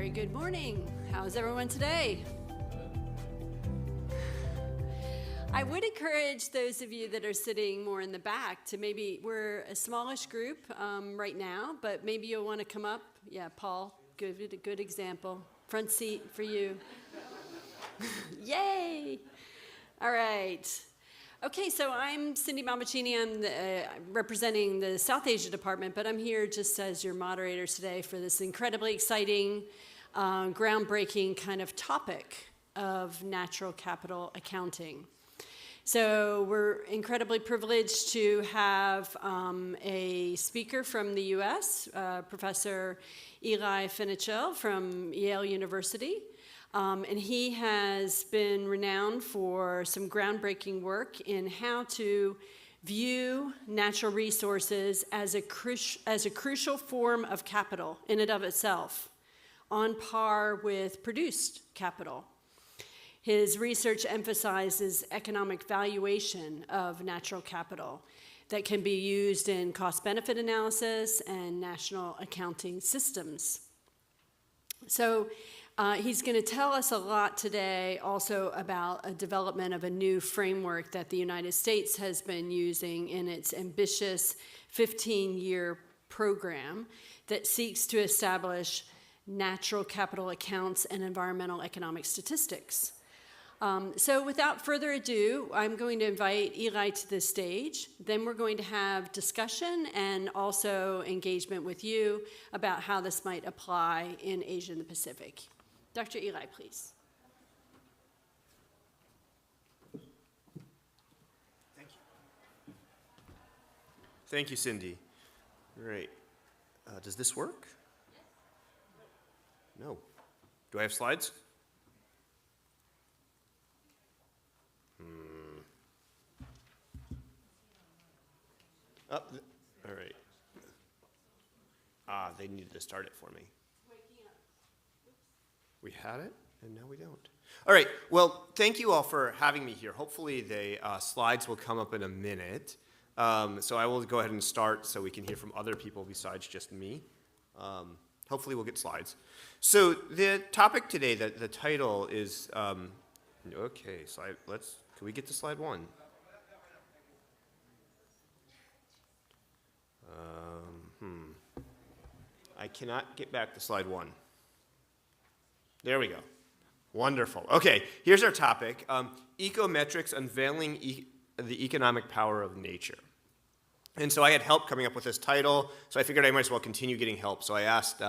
Very good morning. How's everyone today? I would encourage those of you that are sitting more in the back to maybe, we're a smallish group right now, but maybe you'll want to come up. Yeah, Paul, good example. Front seat for you. Yay! All right. Okay, so I'm Cindy Mamacini. I'm representing the South Asia Department, but I'm here just as your moderator today for this incredibly exciting, groundbreaking kind of topic of natural capital accounting. So we're incredibly privileged to have a speaker from the US, Professor Eli Fenichel from Yale University. And he has been renowned for some groundbreaking work in how to view natural resources as a crucial form of capital in and of itself, on par with produced capital. His research emphasizes economic valuation of natural capital that can be used in cost-benefit analysis and national accounting systems. So he's going to tell us a lot today also about a development of a new framework that the United States has been using in its ambitious 15-year program that seeks to establish natural capital accounts and environmental economic statistics. So without further ado, I'm going to invite Eli to the stage. Then we're going to have discussion and also engagement with you about how this might apply in Asia and the Pacific. Dr. Eli, please. Thank you. Thank you, Cindy. Great. Does this work? No. Do I have slides? All right. They needed to start it for me. We had it, and now we don't. All right, well, thank you all for having me here. Hopefully the slides will come up in a minute. So I will go ahead and start so we can hear from other people besides just me. Hopefully we'll get slides. So the topic today, the title is, okay, can we get to slide one? I cannot get back to slide one. There we go. Wonderful. Okay, here's our topic. EcoMetrics, Unveiling the Economic Power of Nature. And so I had help coming up with this title, so I figured I might as well continue getting help. So I asked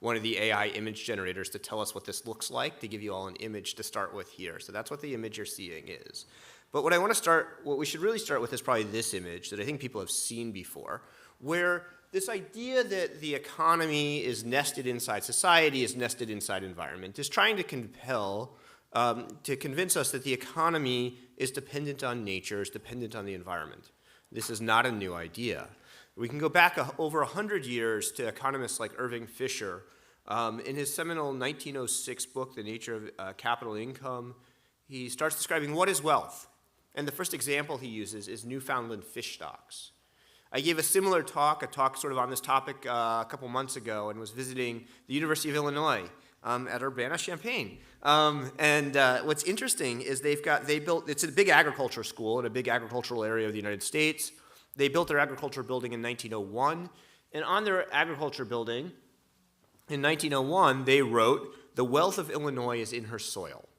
one of the AI image generators to tell us what this looks like, to give you all an image to start with here. So that's what the image you're seeing is. But what we should really start with is probably this image that I think people have seen before, where this idea that the economy is nested inside society, is nested inside environment, is trying to to convince us that the economy is dependent on nature, is dependent on the environment. This is not a new idea. We can go back over 100 years to economists like Irving Fisher. In his seminal 1906 book, The Nature of Capital Income, he starts describing what is wealth. And the first example he uses is Newfoundland fish stocks. I gave a similar talk, sort of on this topic a couple months ago, and was visiting the University of Illinois at Urbana-Champaign. What's interesting is it's a big agriculture school in a big agricultural area of the United States. They built their agriculture building in 1901, and on their agriculture building in 1901, they wrote, "The wealth of Illinois is in her soil."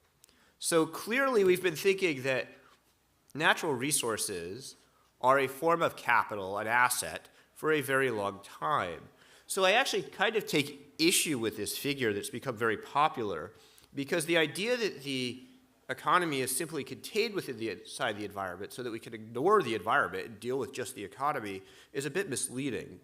So clearly we've been thinking that natural resources are a form of capital, an asset, for a very long time. So I actually kind of take issue with this figure that's become very popular, because the idea that the economy is simply contained within inside the environment so that we can ignore the environment and deal with just the economy is a bit misleading.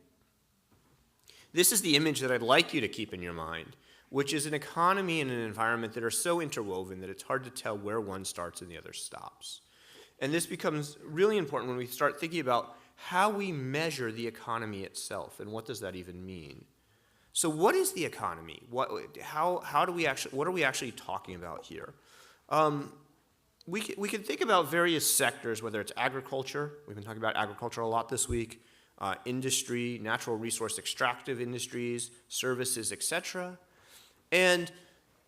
This is the image that I'd like you to keep in your mind, which is an economy and an environment that are so interwoven that it's hard to tell where one starts and the other stops. And this becomes really important when we start thinking about how we measure the economy itself, and what does that even mean? So what is the economy? What are we actually talking about here? We can think about various sectors, whether it's agriculture. We've been talking about agriculture a lot this week. Industry, natural resource extractive industries, services, etc. And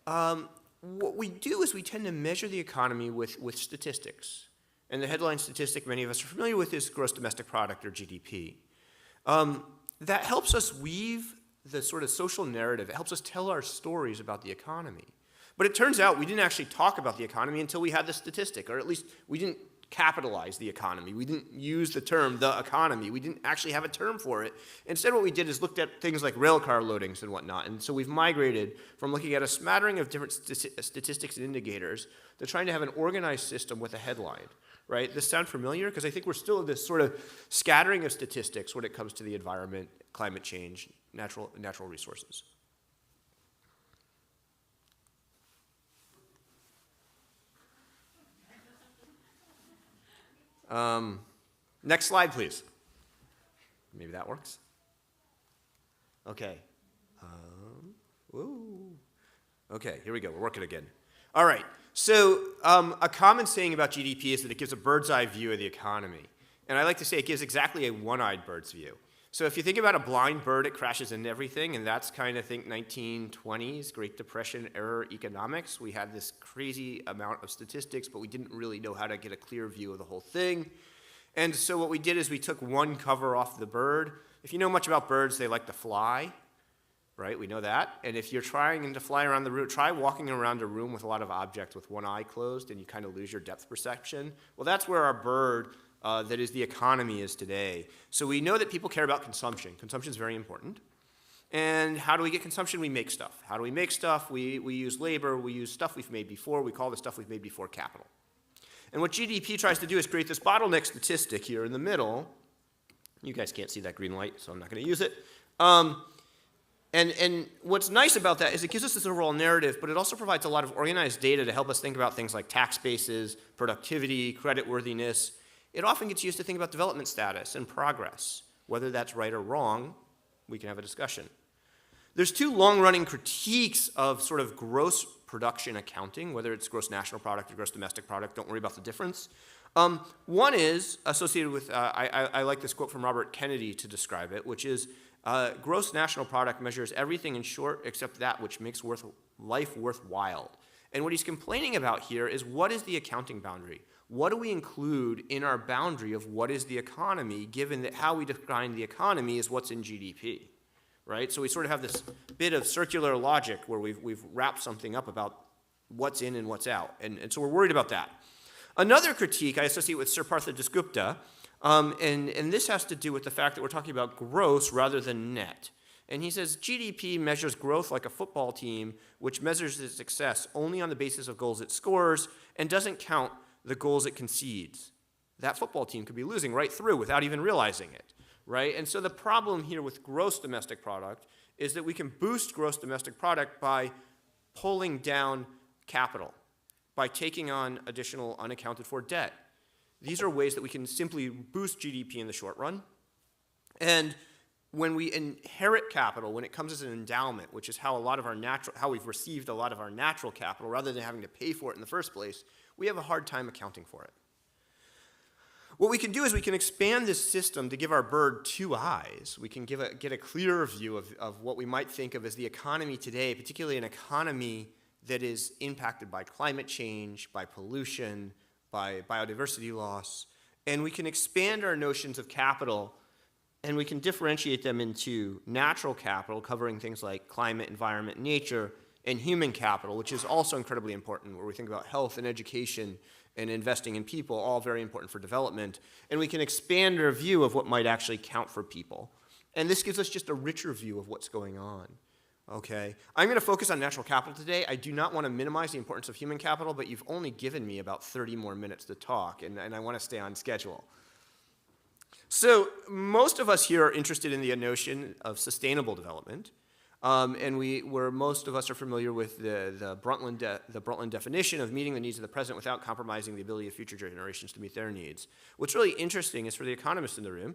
what we do is we tend to measure the economy with statistics. And the headline statistic many of us are familiar with is gross domestic product, or GDP. That helps us weave the sort of social narrative. It helps us tell our stories about the economy. But it turns out we didn't actually talk about the economy until we had the statistic, or at least we didn't capitalize the economy. We didn't use the term the economy. We didn't actually have a term for it. Instead, what we did is looked at things like rail car loadings and whatnot. And so we've migrated from looking at a smattering of different statistics and indicators to trying to have an organized system with a headline. Right? This sound familiar? Because I think we're still in this sort of scattering of statistics when it comes to the environment, climate change, natural resources. Next slide, please. Maybe that works. Okay. Okay, here we go. We're working again. All right. So a common saying about GDP is that it gives a bird's eye view of the economy. And I like to say it gives exactly a one-eyed bird's view. So if you think about a blind bird, it crashes into everything, and that's kind of, think 1920s, Great Depression era economics. We had this crazy amount of statistics, but we didn't really know how to get a clear view of the whole thing. And so what we did is we took one cover off the bird. If you know much about birds, they like to fly, right? We know that. And if you're trying to fly around the room, try walking around a room with a lot of objects with one eye closed, and you kind of lose your depth perception. Well, that's where our bird that is the economy is today. So we know that people care about consumption. Consumption is very important. And how do we get consumption? We make stuff. How do we make stuff? We use labor. We use stuff we've made before. We call the stuff we've made before capital. And what GDP tries to do is create this bottleneck statistic here in the middle. You guys can't see that green light, so I'm not going to use it. And what's nice about that is it gives us this overall narrative, but it also provides a lot of organized data to help us think about things like tax bases, productivity, creditworthiness. It often gets used to think about development status and progress. Whether that's right or wrong, we can have a discussion. There's two long-running critiques of sort of gross production accounting, whether it's gross national product or gross domestic product. Don't worry about the difference. One is associated with, I like this quote from Robert Kennedy to describe it, which is, gross national product measures everything in short except that which makes life worthwhile. And what he's complaining about here is, what is the accounting boundary? What do we include in our boundary of what is the economy, given that how we define the economy is what's in GDP, right? So we sort of have this bit of circular logic where we've wrapped something up about what's in and what's out, and so we're worried about that. Another critique I associate with Sir Partha Dasgupta, and this has to do with the fact that we're talking about gross rather than net. And he says GDP measures growth like a football team, which measures its success only on the basis of goals it scores and doesn't count the goals it concedes. That football team could be losing right through without even realizing it, right? And so the problem here with gross domestic product is that we can boost gross domestic product by pulling down capital, by taking on additional unaccounted for debt. These are ways that we can simply boost GDP in the short run. And when we inherit capital, when it comes as an endowment, which is how we've received a lot of our natural capital rather than having to pay for it in the first place, we have a hard time accounting for it. What we can do is we can expand this system to give our bird two eyes. We can get a clearer view of what we might think of as the economy today, particularly an economy that is impacted by climate change, by pollution, by biodiversity loss. And we can expand our notions of capital, and we can differentiate them into natural capital, covering things like climate, environment, nature, and human capital, which is also incredibly important, where we think about health and education and investing in people, all very important for development. And we can expand our view of what might actually count for people. And this gives us just a richer view of what's going on. Okay, I'm going to focus on natural capital today. I do not want to minimize the importance of human capital, but you've only given me about 30 more minutes to talk, and I want to stay on schedule. So most of us here are interested in the notion of sustainable development, and most of us are familiar with the Brundtland definition of meeting the needs of the present without compromising the ability of future generations to meet their needs. What's really interesting is, for the economists in the room,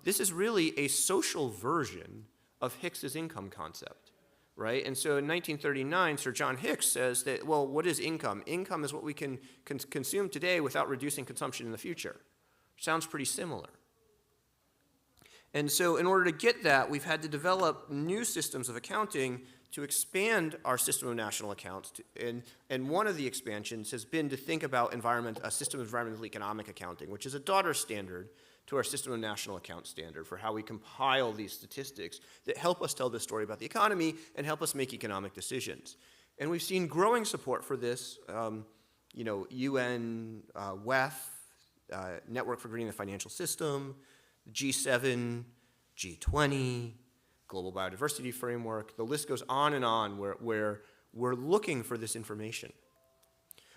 this is really a social version of Hicks's income concept, right? And so in 1939, Sir John Hicks says that, well, what is income? Income is what we can consume today without reducing consumption in the future. Sounds pretty similar. And so in order to get that, we've had to develop new systems of accounting to expand our system of national accounts. And one of the expansions has been to think about a system of environmental economic accounting, which is a daughter standard to our system of national account standard for how we compile these statistics that help us tell the story about the economy and help us make economic decisions. And we've seen growing support for this, UN, WEF, Network for Greening the Financial System, G7, G20, Global Biodiversity Framework. The list goes on and on where we're looking for this information.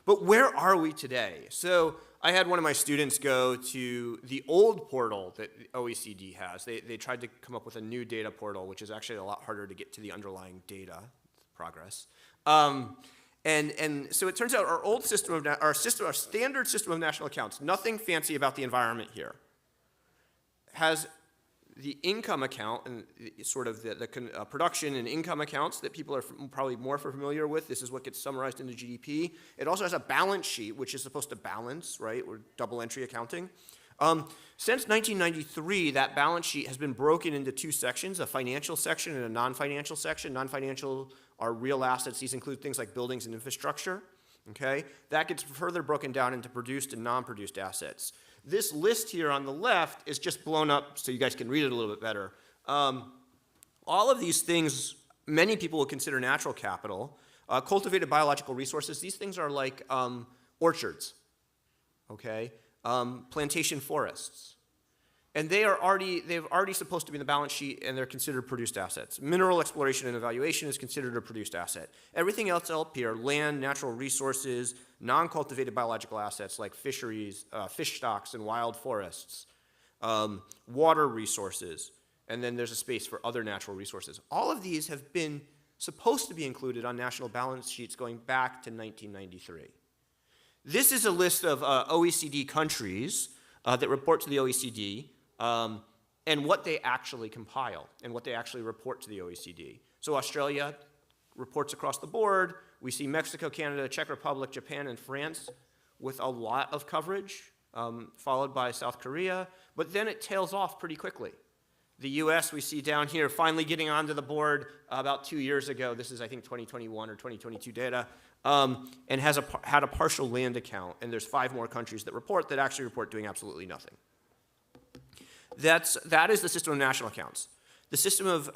But where are we today? So I had one of my students go to the old portal that OECD has. They tried to come up with a new data portal, which is actually a lot harder to get to the underlying data progress. And so it turns out our old system our standard system of national accounts, nothing fancy about the environment here, has the income account and sort of the production and income accounts that people are probably more familiar with. This is what gets summarized into GDP. It also has a balance sheet, which is supposed to balance, right, or double entry accounting. Since 1993, that balance sheet has been broken into two sections, a financial section and a non-financial section. Non-financial are real assets. These include things like buildings and infrastructure, okay? That gets further broken down into produced and non-produced assets. This list here on the left is just blown up so you guys can read it a little bit better. All of these things, many people would consider natural capital. Cultivated biological resources, these things are like orchards, okay? Plantation forests. And they've already supposed to be in the balance sheet, and they're considered produced assets. Mineral exploration and evaluation is considered a produced asset. Everything else up here, land, natural resources, non-cultivated biological assets like fisheries, fish stocks and wild forests, water resources, and then there's a space for other natural resources. All of these have been supposed to be included on national balance sheets going back to 1993. This is a list of OECD countries that report to the OECD and what they actually compile and what they actually report to the OECD. So Australia reports across the board. We see Mexico, Canada, Czech Republic, Japan, and France with a lot of coverage, followed by South Korea, but then it tails off pretty quickly. The US we see down here finally getting onto the board about 2 years ago. This is, I think, 2021 or 2022 data, and had a partial land account. And there's 5 more countries that actually report doing absolutely nothing. That is the system of national accounts. The system of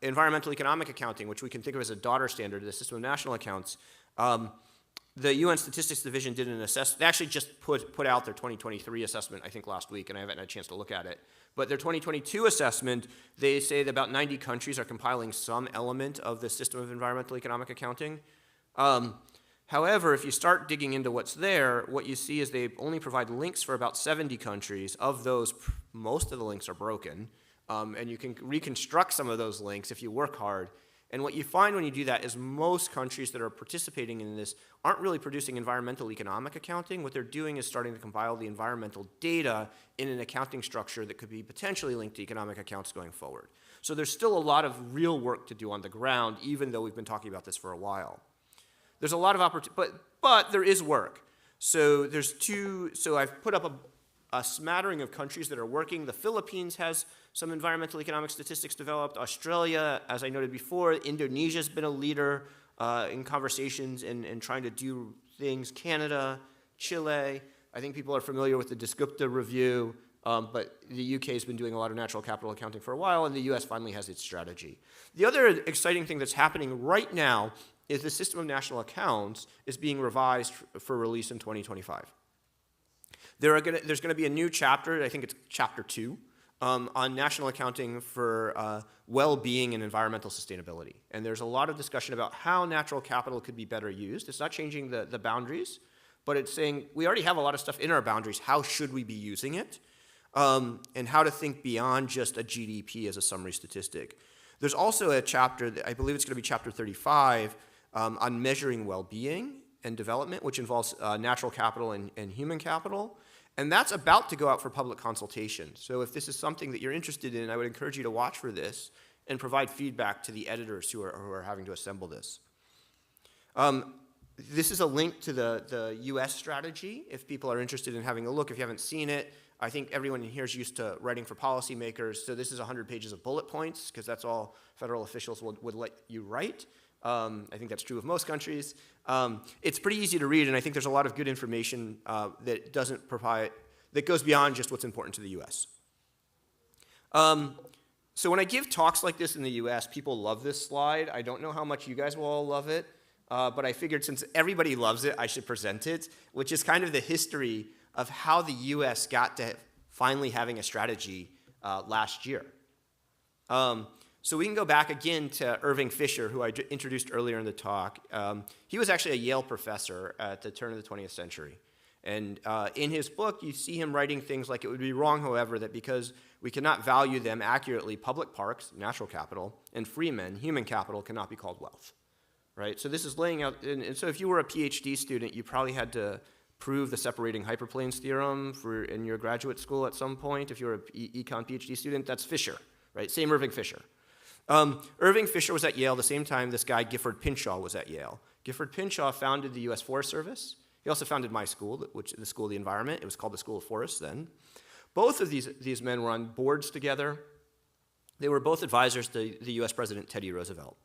environmental economic accounting, which we can think of as a daughter standard, the system of national accounts, the UN Statistics Division did an assessment. They actually just put out their 2023 assessment, I think, last week, and I haven't had a chance to look at it. But their 2022 assessment, they say that about 90 countries are compiling some element of the system of environmental economic accounting. However, if you start digging into what's there, what you see is they only provide links for about 70 countries. Of those, most of the links are broken, and you can reconstruct some of those links if you work hard. And what you find when you do that is most countries that are participating in this aren't really producing environmental economic accounting. What they're doing is starting to compile the environmental data in an accounting structure that could be potentially linked to economic accounts going forward. So there's still a lot of real work to do on the ground, even though we've been talking about this for a while. There's a lot of opportunity, but there is work. So so I've put up a smattering of countries that are working. The Philippines has some environmental economic statistics developed. Australia, as I noted before, Indonesia's been a leader in conversations and trying to do things. Canada, Chile, I think people are familiar with the Descripta review, but the UK has been doing a lot of natural capital accounting for a while, and the US finally has its strategy. The other exciting thing that's happening right now is the system of national accounts is being revised for release in 2025. There's going to be a new chapter, I think it's chapter 2, on national accounting for well-being and environmental sustainability. And there's a lot of discussion about how natural capital could be better used. It's not changing the boundaries, but it's saying we already have a lot of stuff in our boundaries. How should we be using it? And how to think beyond just a GDP as a summary statistic. There's also a chapter, I believe it's going to be chapter 35, on measuring well-being and development, which involves natural capital and human capital. And that's about to go out for public consultation. So if this is something that you're interested in, I would encourage you to watch for this and provide feedback to the editors who are having to assemble this. This is a link to the US strategy if people are interested in having a look. If you haven't seen it, I think everyone in here is used to writing for policymakers, so this is 100 pages of bullet points, because that's all federal officials would let you write. I think that's true of most countries. It's pretty easy to read, and I think there's a lot of good information that goes beyond just what's important to the US. So when I give talks like this in the US, people love this slide. I don't know how much you guys will all love it, but I figured since everybody loves it, I should present it, which is kind of the history of how the US got to finally having a strategy last year. So we can go back again to Irving Fisher, who I introduced earlier in the talk. He was actually a Yale professor at the turn of the 20th century. And in his book, you see him writing things like, it would be wrong, however, that because we cannot value them accurately, public parks, natural capital, and free men, human capital, cannot be called wealth. Right? So this is laying out, and so if you were a PhD student, you probably had to prove the separating hyperplanes theorem in your graduate school at some point. If you were an econ PhD student, that's Fisher, right? Same Irving Fisher. Irving Fisher was at Yale the same time this guy, Gifford Pinchot, was at Yale. Gifford Pinchot founded the US Forest Service. He also founded my school, the School of the Environment. It was called the School of Forests then. Both of these men were on boards together. They were both advisors to the US President Teddy Roosevelt.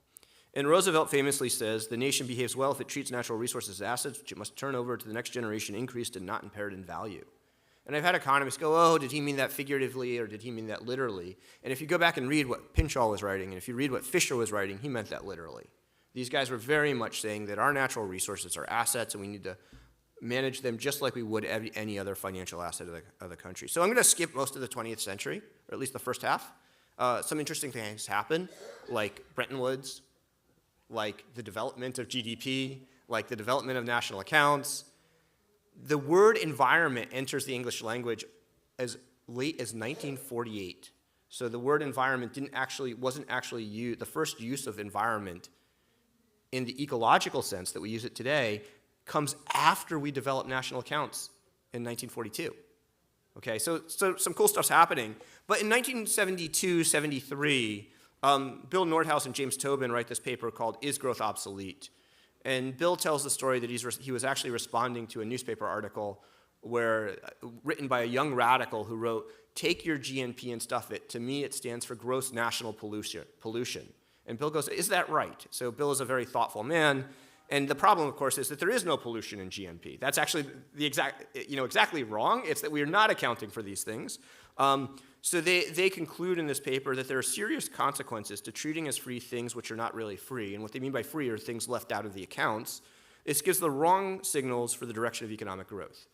And Roosevelt famously says, the nation behaves well if it treats natural resources as assets, which it must turn over to the next generation increased and not impaired in value. And I've had economists go, oh, did he mean that figuratively or did he mean that literally? And if you go back and read what Pinchot was writing, and if you read what Fisher was writing, he meant that literally. These guys were very much saying that our natural resources are assets and we need to manage them just like we would any other financial asset of the country. So I'm going to skip most of the 20th century, or at least the first half. Some interesting things happen, like Bretton Woods, like the development of GDP, like the development of national accounts. The word environment enters the English language as late as 1948. So the word environment wasn't actually used, the first use of environment in the ecological sense that we use it today comes after we developed national accounts in 1942. Okay, so some cool stuff's happening. But in 1972, 73, Bill Nordhaus and James Tobin write this paper called Is Growth Obsolete? And Bill tells the story that he was actually responding to a newspaper article written by a young radical who wrote, take your GNP and stuff it. To me, it stands for gross national pollution. And Bill goes, is that right? So Bill is a very thoughtful man. And the problem, of course, is that there is no pollution in GNP. That's actually exactly wrong. It's that we are not accounting for these things. So they conclude in this paper that there are serious consequences to treating as free things which are not really free. And what they mean by free are things left out of the accounts. This gives the wrong signals for the direction of economic growth.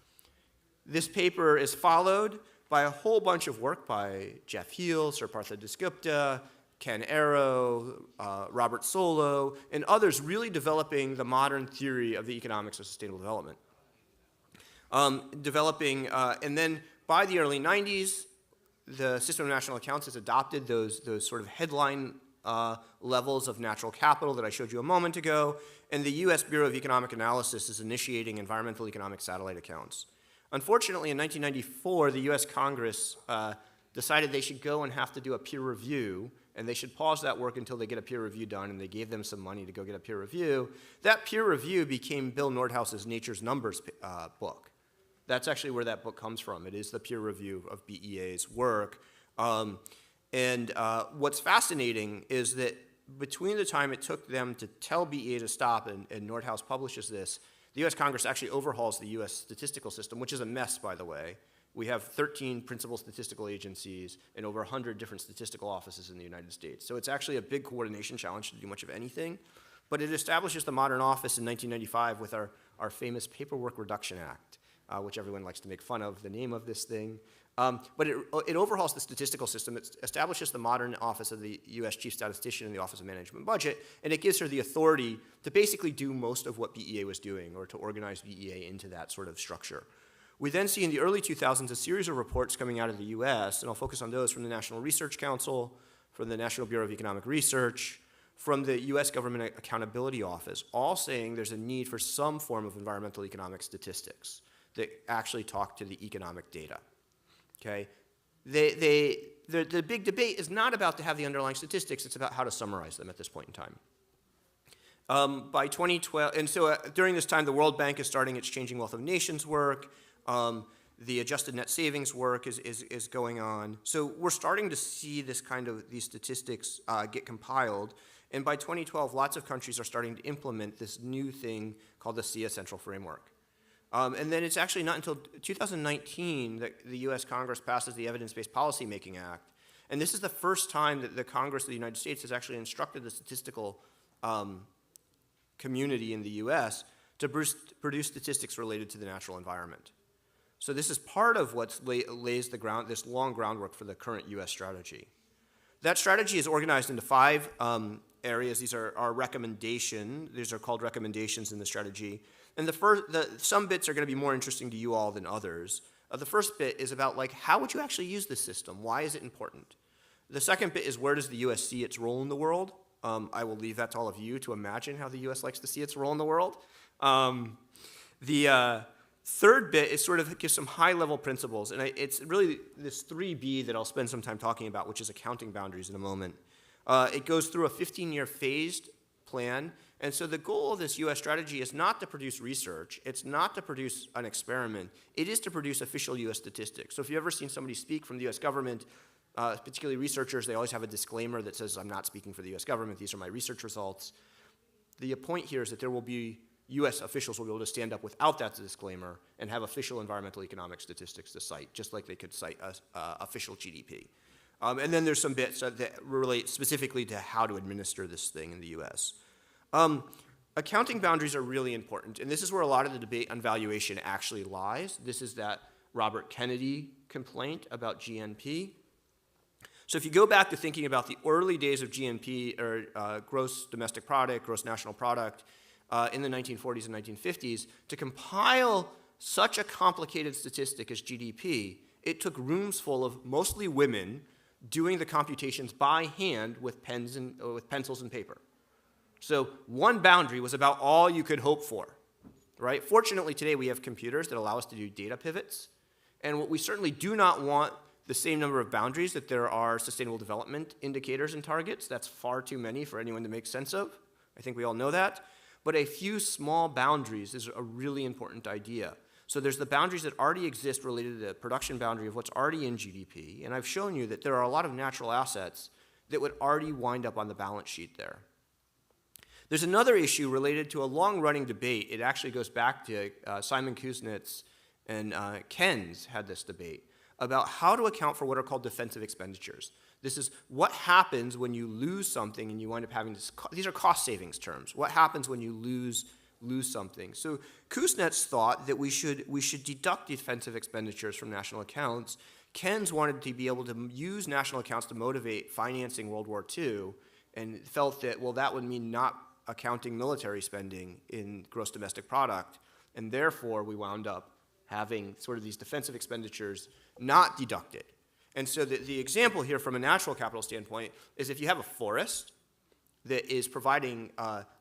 This paper is followed by a whole bunch of work by Jeff Heel, Sir Partha Dasgupta, Ken Arrow, Robert Solow, and others really developing the modern theory of the economics of sustainable development. And then by the early 90s, the system of national accounts has adopted those sort of headline levels of natural capital that I showed you a moment ago, and the US Bureau of Economic Analysis is initiating environmental economic satellite accounts. Unfortunately, in 1994, the US Congress decided they should go and have to do a peer review, and they should pause that work until they get a peer review done, and they gave them some money to go get a peer review. That peer review became Bill Nordhaus's Nature's Numbers book. That's actually where that book comes from. It is the peer review of BEA's work. What's fascinating is that between the time it took them to tell BEA to stop and Nordhaus publishes this, the US Congress actually overhauls the US statistical system, which is a mess, by the way. We have 13 principal statistical agencies and over 100 different statistical offices in the United States. So it's actually a big coordination challenge to do much of anything. But it establishes the modern office in 1995 with our famous Paperwork Reduction Act, which everyone likes to make fun of the name of this thing. But it overhauls the statistical system. It establishes the modern office of the US Chief Statistician and the Office of Management and Budget, and it gives her the authority to basically do most of what BEA was doing, or to organize BEA into that sort of structure. We then see in the early 2000s a series of reports coming out of the US, and I'll focus on those from the National Research Council, from the National Bureau of Economic Research, from the US Government Accountability Office, all saying there's a need for some form of environmental economic statistics that actually talk to the economic data. Okay? The big debate is not about to have the underlying statistics, it's about how to summarize them at this point in time. By 2012, and so during this time, the World Bank is starting its Changing Wealth of Nations work. The adjusted net savings work is going on. So we're starting to see these statistics get compiled. And by 2012, lots of countries are starting to implement this new thing called the CS Central Framework. And then it's actually not until 2019 that the US Congress passes the Evidence-Based Policymaking Act. And this is the first time that the Congress of the United States has actually instructed the statistical community in the US to produce statistics related to the natural environment. So this is part of what lays the ground, this long groundwork for the current US strategy. That strategy is organized into 5 areas. These are our recommendation. These are called recommendations in the strategy. And some bits are going to be more interesting to you all than others. The first bit is about how would you actually use this system? Why is it important? The second bit is where does the U.S. see its role in the world? I will leave that to all of you to imagine how the U.S. likes to see its role in the world. The third bit is sort of gives some high-level principles, and it's really this 3B that I'll spend some time talking about, which is accounting boundaries in a moment. It goes through a 15-year phased plan, and so the goal of this U.S. strategy is not to produce research, it's not to produce an experiment, it is to produce official U.S. statistics. So if you've ever seen somebody speak from the U.S. government, particularly researchers, they always have a disclaimer that says, I'm not speaking for the U.S. government, these are my research results. The point here is that there will be U.S. officials will be able to stand up without that disclaimer and have official environmental economic statistics to cite, just like they could cite official GDP. And then there's some bits that relate specifically to how to administer this thing in the U.S. Accounting boundaries are really important, and this is where a lot of the debate on valuation actually lies. This is that Robert Kennedy complaint about GNP. So if you go back to thinking about the early days of GNP, or gross domestic product, gross national product, in the 1940s and 1950s, to compile such a complicated statistic as GDP, it took rooms full of mostly women doing the computations by hand with pencils and paper. So one boundary was about all you could hope for, right? Fortunately, today we have computers that allow us to do data pivots, and what we certainly do not want the same number of boundaries that there are sustainable development indicators and targets. That's far too many for anyone to make sense of. I think we all know that. But a few small boundaries is a really important idea. So there's the boundaries that already exist related to the production boundary of what's already in GDP, and I've shown you that there are a lot of natural assets that would already wind up on the balance sheet there. There's another issue related to a long-running debate. It actually goes back to Simon Kuznets and Keynes had this debate about how to account for what are called defensive expenditures. This is what happens when you lose something and you wind up having this, these are cost savings terms. What happens when you lose something? So Kuznets thought that we should deduct defensive expenditures from national accounts. Keynes wanted to be able to use national accounts to motivate financing World War II and felt that, well, that would mean not accounting military spending in gross domestic product, and therefore we wound up having sort of these defensive expenditures not deducted. And so the example here from a natural capital standpoint is if you have a forest that is providing,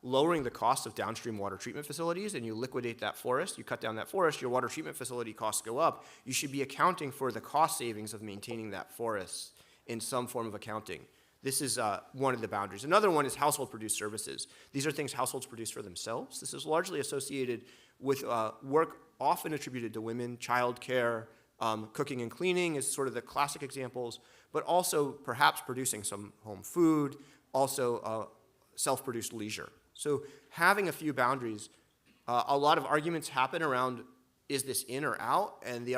lowering the cost of downstream water treatment facilities, and you liquidate that forest, you cut down that forest, your water treatment facility costs go up, you should be accounting for the cost savings of maintaining that forest in some form of accounting. This is one of the boundaries. Another one is household produced services. These are things households produce for themselves. This is largely associated with work often attributed to women, childcare, cooking and cleaning is sort of the classic examples, but also perhaps producing some home food, also self-produced leisure. So having a few boundaries, a lot of arguments happen around is this in or out, and the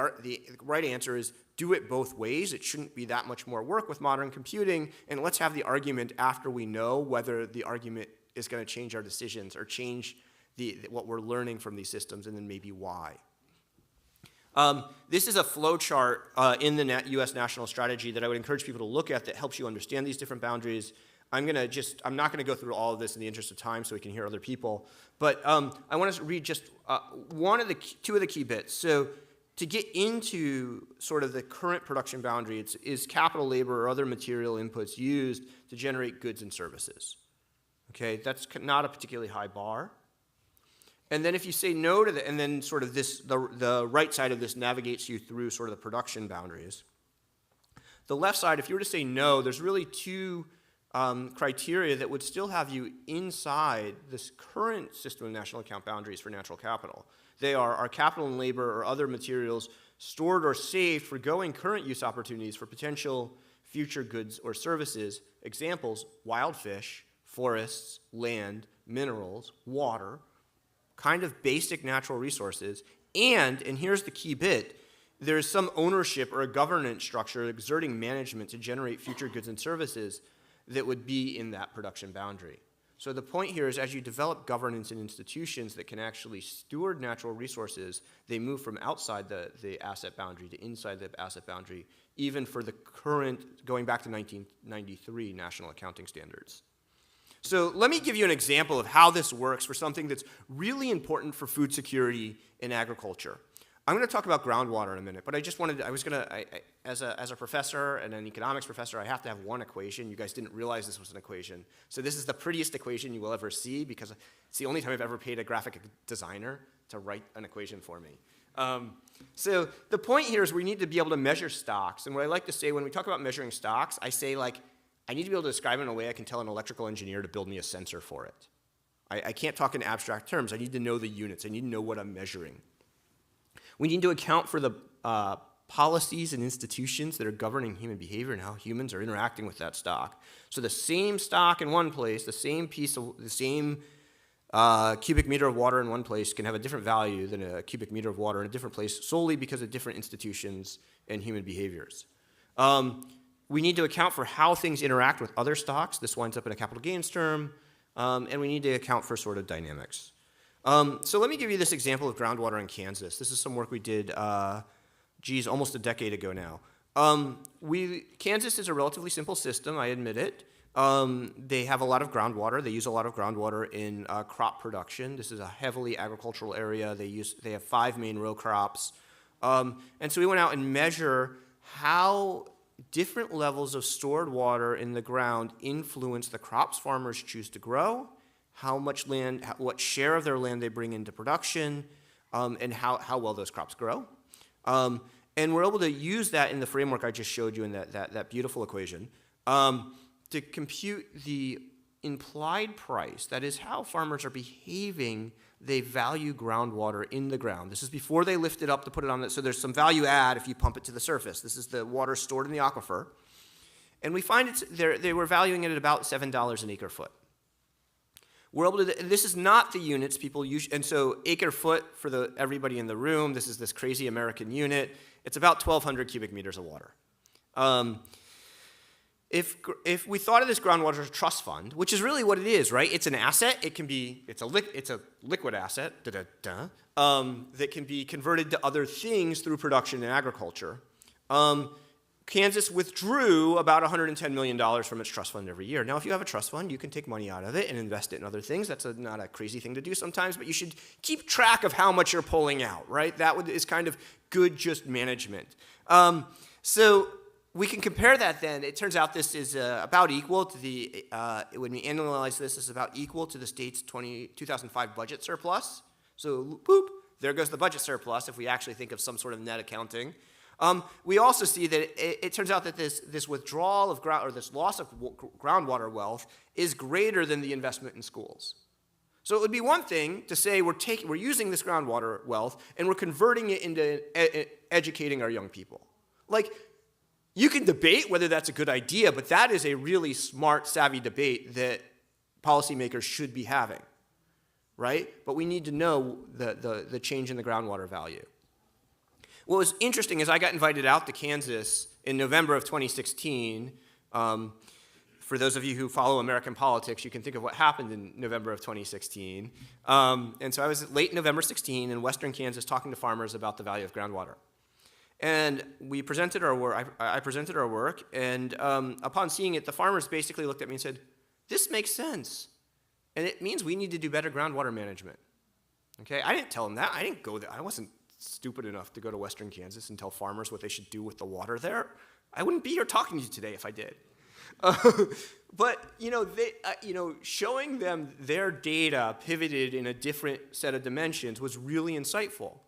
right answer is do it both ways. It shouldn't be that much more work with modern computing, and let's have the argument after we know whether the argument is going to change our decisions or change what we're learning from these systems, and then maybe why. This is a flow chart in the U.S. national strategy that I would encourage people to look at that helps you understand these different boundaries. I'm not going to go through all of this in the interest of time so we can hear other people, but I want to read just two of the key bits. So to get into sort of the current production boundary, is capital, labor, or other material inputs used to generate goods and services. Okay, that's not a particularly high bar. And then if you say no to and then sort of the right side of this navigates you through sort of the production boundaries. The left side, if you were to say no, there's really two criteria that would still have you inside this current system of national account boundaries for natural capital. They are capital and labor or other materials stored or saved forgoing current use opportunities for potential future goods or services. Examples, wild fish, forests, land, minerals, water, kind of basic natural resources, and here's the key bit, there's some ownership or a governance structure exerting management to generate future goods and services that would be in that production boundary. So the point here is as you develop governance and institutions that can actually steward natural resources, they move from outside the asset boundary to inside the asset boundary, even for the current, going back to 1993, national accounting standards. So let me give you an example of how this works for something that's really important for food security in agriculture. I'm going to talk about groundwater in a minute, but I just wanted, as a professor and an economics professor, I have to have one equation. You guys didn't realize this was an equation. So this is the prettiest equation you will ever see because it's the only time I've ever paid a graphic designer to write an equation for me. So the point here is we need to be able to measure stocks. And what I like to say when we talk about measuring stocks, I say like, I need to be able to describe it in a way I can tell an electrical engineer to build me a sensor for it. I can't talk in abstract terms. I need to know the units. I need to know what I'm measuring. We need to account for the policies and institutions that are governing human behavior and how humans are interacting with that stock. So the same stock in one place, the same cubic meter of water in one place can have a different value than a cubic meter of water in a different place solely because of different institutions and human behaviors. We need to account for how things interact with other stocks. This winds up in a capital gains term. And we need to account for sort of dynamics. So let me give you this example of groundwater in Kansas. This is some work we did, almost a decade ago now. Kansas is a relatively simple system, I admit it. They have a lot of groundwater. They use a lot of groundwater in crop production. This is a heavily agricultural area. They have 5 main row crops. And so we went out and measure how different levels of stored water in the ground influence the crops farmers choose to grow, how much land, what share of their land they bring into production, and how well those crops grow. And we're able to use that in the framework I just showed you in that beautiful equation to compute the implied price, that is how farmers are behaving. They value groundwater in the ground. This is before they lift it up to put it on the, so there's some value add if you pump it to the surface. This is the water stored in the aquifer. And we find they were valuing it at about $7 an acre foot. We're able to, this is not the units people use, and so acre foot for everybody in the room, this is this crazy American unit. It's about 1,200 cubic meters of water. If we thought of this groundwater as a trust fund, which is really what it is, right? It's an asset. It's a liquid asset that can be converted to other things through production and agriculture. Kansas withdrew about $110 million from its trust fund every year. Now, if you have a trust fund, you can take money out of it and invest it in other things. That's not a crazy thing to do sometimes, but you should keep track of how much you're pulling out, right? That is kind of good just management. So we can compare that then. It turns out this is about equal to the, when we analyze this, it's about equal to the state's 2005 budget surplus. So, boop, there goes the budget surplus if we actually think of some sort of net accounting. We also see that it turns out that this withdrawal of ground, or this loss of groundwater wealth is greater than the investment in schools. So it would be one thing to say we're using this groundwater wealth and we're converting it into educating our young people. Like, you can debate whether that's a good idea, but that is a really smart, savvy debate that policymakers should be having, right? But we need to know the change in the groundwater value. What was interesting is I got invited out to Kansas in November of 2016. For those of you who follow American politics, you can think of what happened in November of 2016. And so I was late November 16 in western Kansas talking to farmers about the value of groundwater. And we presented our work. I presented our work, and upon seeing it, the farmers basically looked at me and said, "This makes sense, and it means we need to do better groundwater management." Okay, I didn't tell them that. I didn't go there. I wasn't stupid enough to go to western Kansas and tell farmers what they should do with the water there. I wouldn't be here talking to you today if I did. But showing them their data pivoted in a different set of dimensions was really insightful.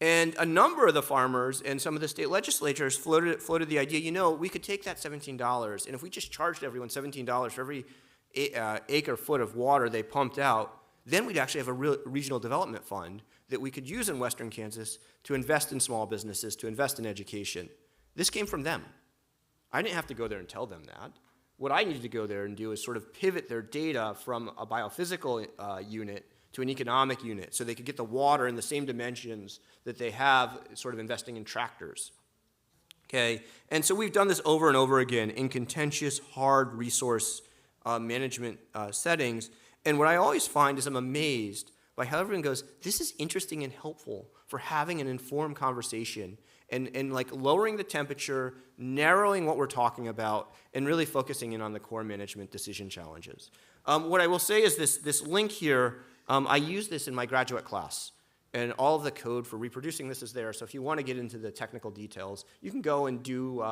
And a number of the farmers and some of the state legislatures floated the idea, we could take that $17, and if we just charged everyone $17 for every acre foot of water they pumped out, then we'd actually have a regional development fund that we could use in Western Kansas to invest in small businesses, to invest in education. This came from them. I didn't have to go there and tell them that. What I needed to go there and do is sort of pivot their data from a biophysical unit to an economic unit so they could get the water in the same dimensions that they have sort of investing in tractors. Okay, and so we've done this over and over again in contentious, hard resource management settings. And what I always find is I'm amazed by how everyone goes, this is interesting and helpful for having an informed conversation and like lowering the temperature, narrowing what we're talking about, and really focusing in on the core management decision challenges. What I will say is this link here, I use this in my graduate class. And all of the code for reproducing this is there. So if you want to get into the technical details, you can go and do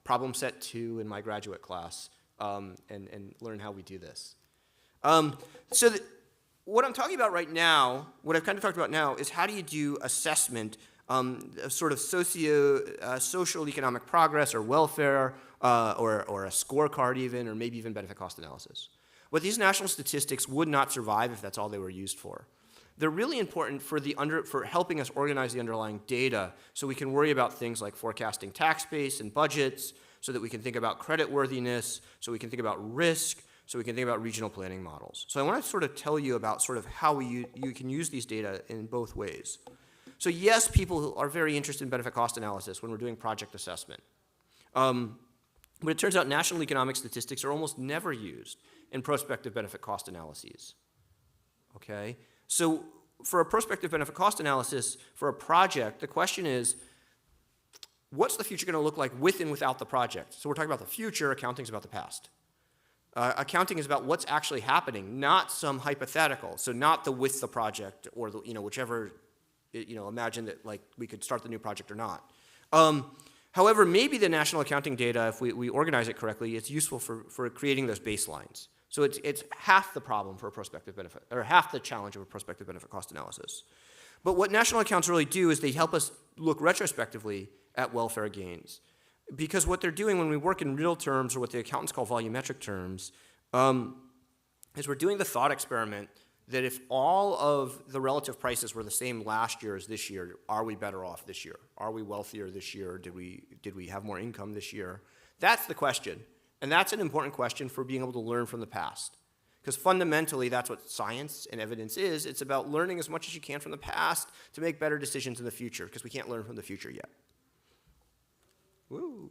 problem set 2 in my graduate class and learn how we do this. What I'm talking about right now, what I've kind of talked about now, is how do you do assessment of sort of social economic progress or welfare or a scorecard even, or maybe even benefit cost analysis. But these national statistics would not survive if that's all they were used for. They're really important for helping us organize the underlying data so we can worry about things like forecasting tax base and budgets, so that we can think about creditworthiness, so we can think about risk, so we can think about regional planning models. So I want to sort of tell you about sort of how you can use these data in both ways. So yes, people are very interested in benefit cost analysis when we're doing project assessment. But it turns out national economic statistics are almost never used in prospective benefit cost analyses. Okay? So for a prospective benefit cost analysis for a project, the question is, what's the future going to look like with and without the project? So we're talking about the future, accounting is about the past. Accounting is about what's actually happening, not some hypothetical. So not the with the project or the, whichever, imagine that like we could start the new project or not. However, maybe the national accounting data, if we organize it correctly, it's useful for creating those baselines. So it's half the problem for a prospective benefit, or half the challenge of a prospective benefit cost analysis. But what national accounts really do is they help us look retrospectively at welfare gains. Because what they're doing when we work in real terms, or what the accountants call volumetric terms, is we're doing the thought experiment that if all of the relative prices were the same last year as this year, are we better off this year? Are we wealthier this year? Did we have more income this year? That's the question. And that's an important question for being able to learn from the past. Because fundamentally, that's what science and evidence is. It's about learning as much as you can from the past to make better decisions in the future, because we can't learn from the future yet. Woo.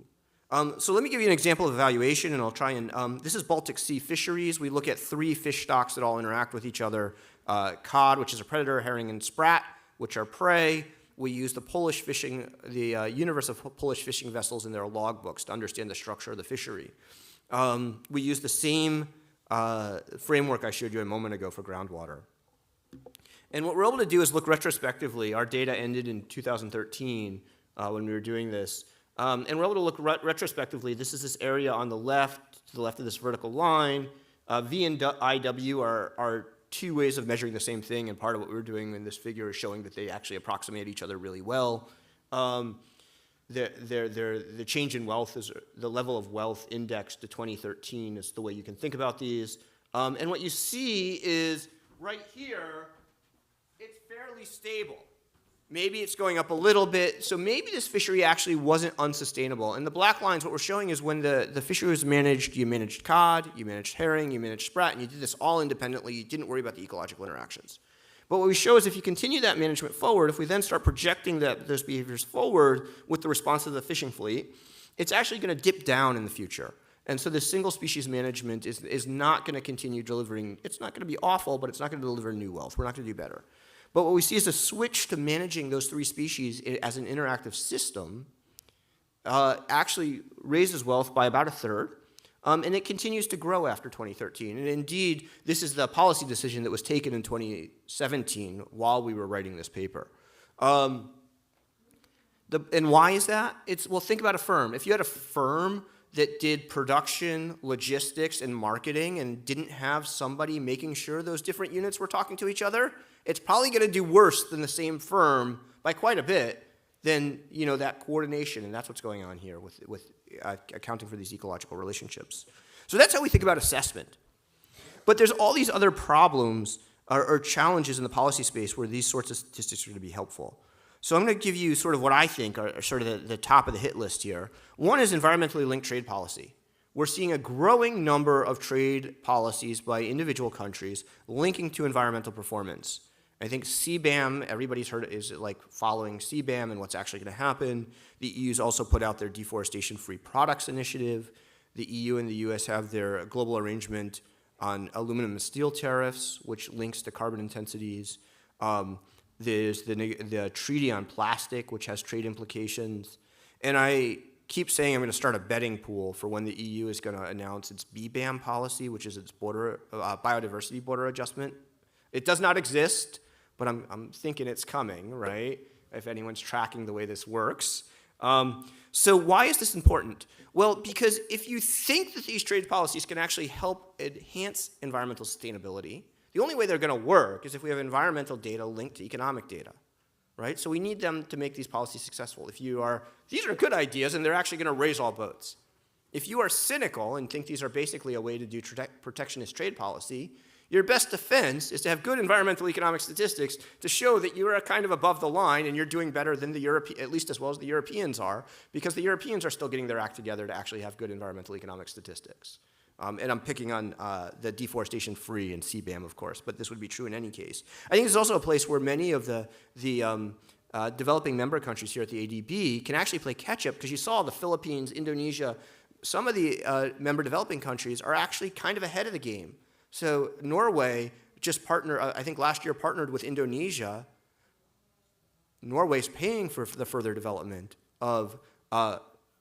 So let me give you an example of evaluation, and I'll try and, this is Baltic Sea fisheries. We look at 3 fish stocks that all interact with each other. Cod, which is a predator, herring and sprat, which are prey. We use the universe of Polish fishing vessels in their logbooks to understand the structure of the fishery. We use the same framework I showed you a moment ago for groundwater. And what we're able to do is look retrospectively. Our data ended in 2013 when we were doing this. And we're able to look retrospectively. This is this area on the left, to the left of this vertical line. V and IW are 2 ways of measuring the same thing, and part of what we were doing in this figure is showing that they actually approximate each other really well. The change in wealth is the level of wealth indexed to 2013 is the way you can think about these. And what you see is right here, it's fairly stable. Maybe it's going up a little bit, so maybe this fishery actually wasn't unsustainable. And the black lines, what we're showing is when the fishery was managed, you managed cod, you managed herring, you managed sprat, and you did this all independently. You didn't worry about the ecological interactions. But what we show is if you continue that management forward, if we then start projecting those behaviors forward with the response of the fishing fleet, it's actually going to dip down in the future. And so this single species management is not going to continue delivering. It's not going to be awful, but it's not going to deliver new wealth. We're not going to do better. But what we see is a switch to managing those 3 species as an interactive system actually raises wealth by about 1/3, and it continues to grow after 2013. And indeed, this is the policy decision that was taken in 2017 while we were writing this paper. And why is that? Well, think about a firm. If you had a firm that did production, logistics, and marketing and didn't have somebody making sure those different units were talking to each other, it's probably going to do worse than the same firm by quite a bit than that coordination, and that's what's going on here with accounting for these ecological relationships. So that's how we think about assessment. But there's all these other problems or challenges in the policy space where these sorts of statistics are going to be helpful. So I'm going to give you sort of what I think are sort of the top of the hit list here. One is environmentally linked trade policy. We're seeing a growing number of trade policies by individual countries linking to environmental performance. I think CBAM, everybody's heard, is like following CBAM and what's actually going to happen. The EU's also put out their deforestation-free products initiative. The EU and the US have their global arrangement on aluminum and steel tariffs, which links to carbon intensities. There's the treaty on plastic, which has trade implications. And I keep saying I'm going to start a betting pool for when the EU is going to announce its BBAM policy, which is its biodiversity border adjustment. It does not exist, but I'm thinking it's coming, right? If anyone's tracking the way this works. So why is this important? Well, because if you think that these trade policies can actually help enhance environmental sustainability, the only way they're going to work is if we have environmental data linked to economic data, right? So we need them to make these policies successful. These are good ideas and they're actually going to raise all boats. If you are cynical and think these are basically a way to do protectionist trade policy, your best defense is to have good environmental economic statistics to show that you are kind of above the line and you're doing better than at least as well as the Europeans are, because the Europeans are still getting their act together to actually have good environmental economic statistics. And I'm picking on the deforestation-free and CBAM, of course, but this would be true in any case. I think it's also a place where many of the developing member countries here at the ADB can actually play catch-up, because you saw the Philippines, Indonesia, some of the member developing countries are actually kind of ahead of the game. So Norway just I think last year partnered with Indonesia. Norway's paying for the further development of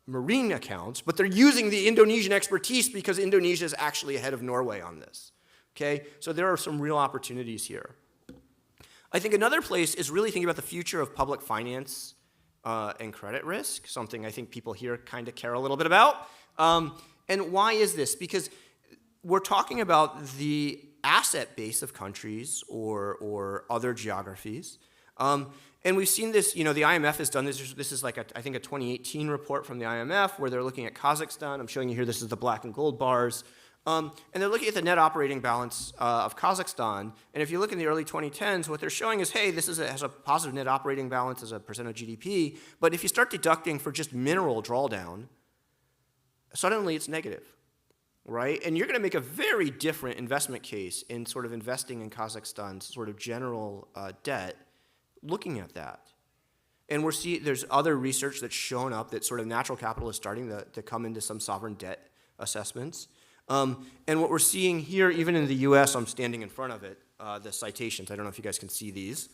marine accounts, but they're using the Indonesian expertise because Indonesia is actually ahead of Norway on this. Okay, so there are some real opportunities here. I think another place is really thinking about the future of public finance and credit risk, something I think people here kind of care a little bit about. And why is this? Because we're talking about the asset base of countries or other geographies. And we've seen this, the IMF has done this. This is like, I think, a 2018 report from the IMF where they're looking at Kazakhstan. I'm showing you here, this is the black and gold bars. And they're looking at the net operating balance of Kazakhstan. And if you look in the early 2010s, what they're showing is, hey, this has a positive net operating balance as a percent of GDP. But if you start deducting for just mineral drawdown, suddenly it's negative, right? And you're going to make a very different investment case in sort of investing in Kazakhstan's sort of general debt, looking at that. And there's other research that's shown up that sort of natural capital is starting to come into some sovereign debt assessments. And what we're seeing here, even in the US, I'm standing in front of it, the citations, I don't know if you guys can see these.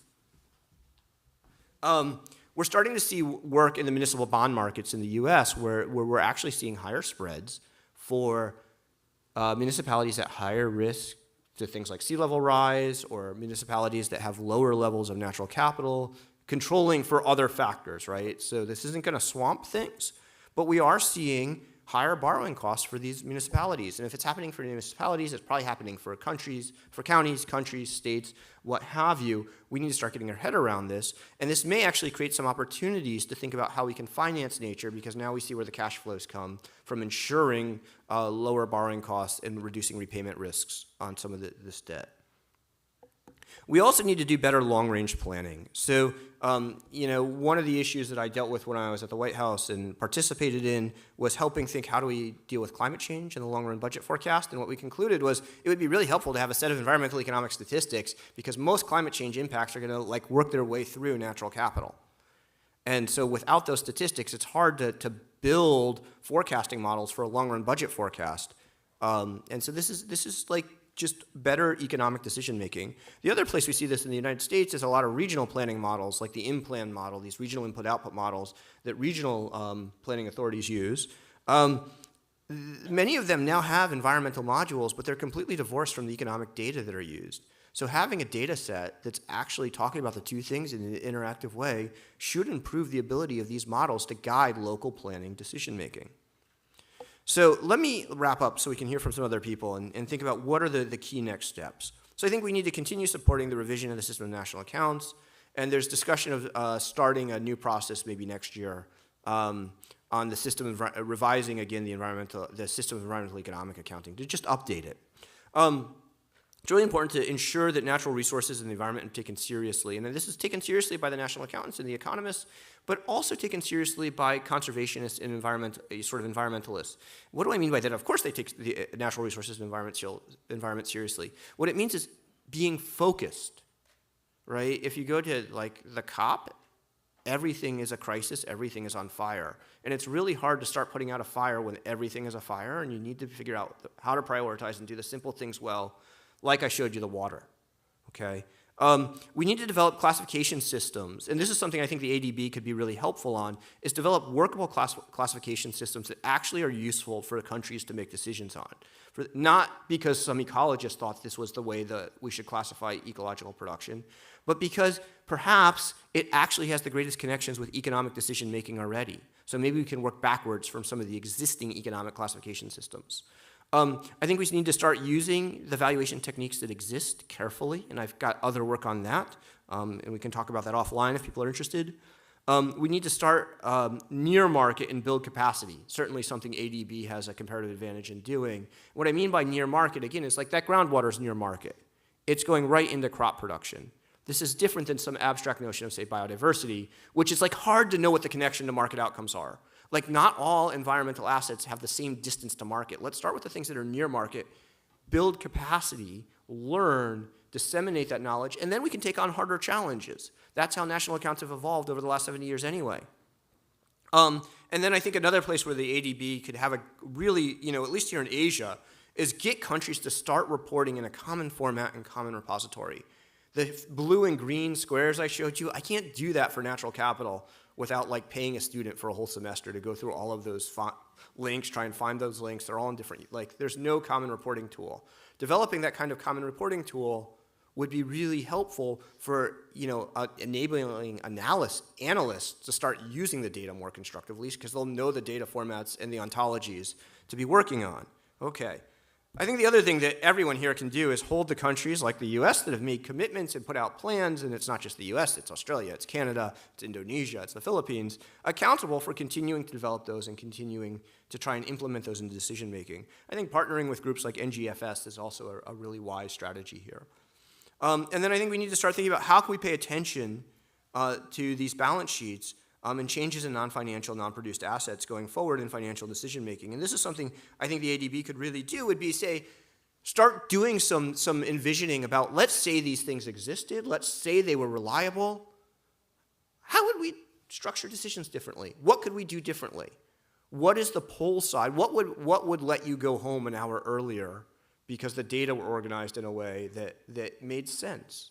We're starting to see work in the municipal bond markets in the US where we're actually seeing higher spreads for municipalities at higher risk to things like sea level rise, or municipalities that have lower levels of natural capital, controlling for other factors, right? So this isn't going to swamp things, but we are seeing higher borrowing costs for these municipalities. And if it's happening for municipalities, it's probably happening for countries, for counties, countries, states, what have you. We need to start getting our head around this. And this may actually create some opportunities to think about how we can finance nature, because now we see where the cash flows come from ensuring lower borrowing costs and reducing repayment risks on some of this debt. We also need to do better long-range planning. So, one of the issues that I dealt with when I was at the White House and participated in was helping think, how do we deal with climate change in the long-run budget forecast? And what we concluded was it would be really helpful to have a set of environmental economic statistics, because most climate change impacts are going to work their way through natural capital. And so without those statistics, it's hard to build forecasting models for a long-run budget forecast. And so this is like just better economic decision making. The other place we see this in the United States is a lot of regional planning models, like the IMPLAN model, these regional input-output models that regional planning authorities use. Many of them now have environmental modules, but they're completely divorced from the economic data that are used. So having a data set that's actually talking about the two things in an interactive way should improve the ability of these models to guide local planning decision making. So let me wrap up so we can hear from some other people and think about what are the key next steps. So I think we need to continue supporting the revision of the system of national accounts, and there's discussion of starting a new process maybe next year on the system of revising again the system of environmental economic accounting to just update it. It's really important to ensure that natural resources and the environment are taken seriously. And this is taken seriously by the national accountants and the economists, but also taken seriously by conservationists and environmentalists. What do I mean by that? Of course they take the natural resources and environment seriously. What it means is being focused, right? If you go to like the COP, everything is a crisis, everything is on fire. And it's really hard to start putting out a fire when everything is a fire, and you need to figure out how to prioritize and do the simple things well, like I showed you the water, okay? We need to develop classification systems, and this is something I think the ADB could be really helpful on, is develop workable classification systems that actually are useful for countries to make decisions on. Not because some ecologists thought this was the way that we should classify ecological production, but because perhaps it actually has the greatest connections with economic decision making already. So maybe we can work backwards from some of the existing economic classification systems. I think we need to start using the valuation techniques that exist carefully, and I've got other work on that, and we can talk about that offline if people are interested. We need to start near market and build capacity, certainly something ADB has a comparative advantage in doing. What I mean by near market, again, is like that groundwater is near market. It's going right into crop production. This is different than some abstract notion of, say, biodiversity, which is like hard to know what the connection to market outcomes are. Like not all environmental assets have the same distance to market. Let's start with the things that are near market, build capacity, learn, disseminate that knowledge, and then we can take on harder challenges. That's how national accounts have evolved over the last 70 years anyway. And then I think another place where the ADB could have a really, at least here in Asia, is get countries to start reporting in a common format and common repository. The blue and green squares I showed you, I can't do that for natural capital without like paying a student for a whole semester to go through all of those links, try and find those links. They're all in different, there's no common reporting tool. Developing that kind of common reporting tool would be really helpful for, enabling analysts to start using the data more constructively because they'll know the data formats and the ontologies to be working on. Okay. I think the other thing that everyone here can do is hold the countries like the US that have made commitments and put out plans, and it's not just the US, it's Australia, it's Canada, it's Indonesia, it's the Philippines, accountable for continuing to develop those and continuing to try and implement those into decision making. I think partnering with groups like NGFS is also a really wise strategy here. And then I think we need to start thinking about how can we pay attention to these balance sheets and changes in non-financial, non-produced assets going forward in financial decision-making. And this is something I think the ADB could really do, would be, say, start doing some envisioning about, let's say these things existed, let's say they were reliable. How would we structure decisions differently? What could we do differently? What is the pull side? What would let you go home an hour earlier because the data were organized in a way that made sense,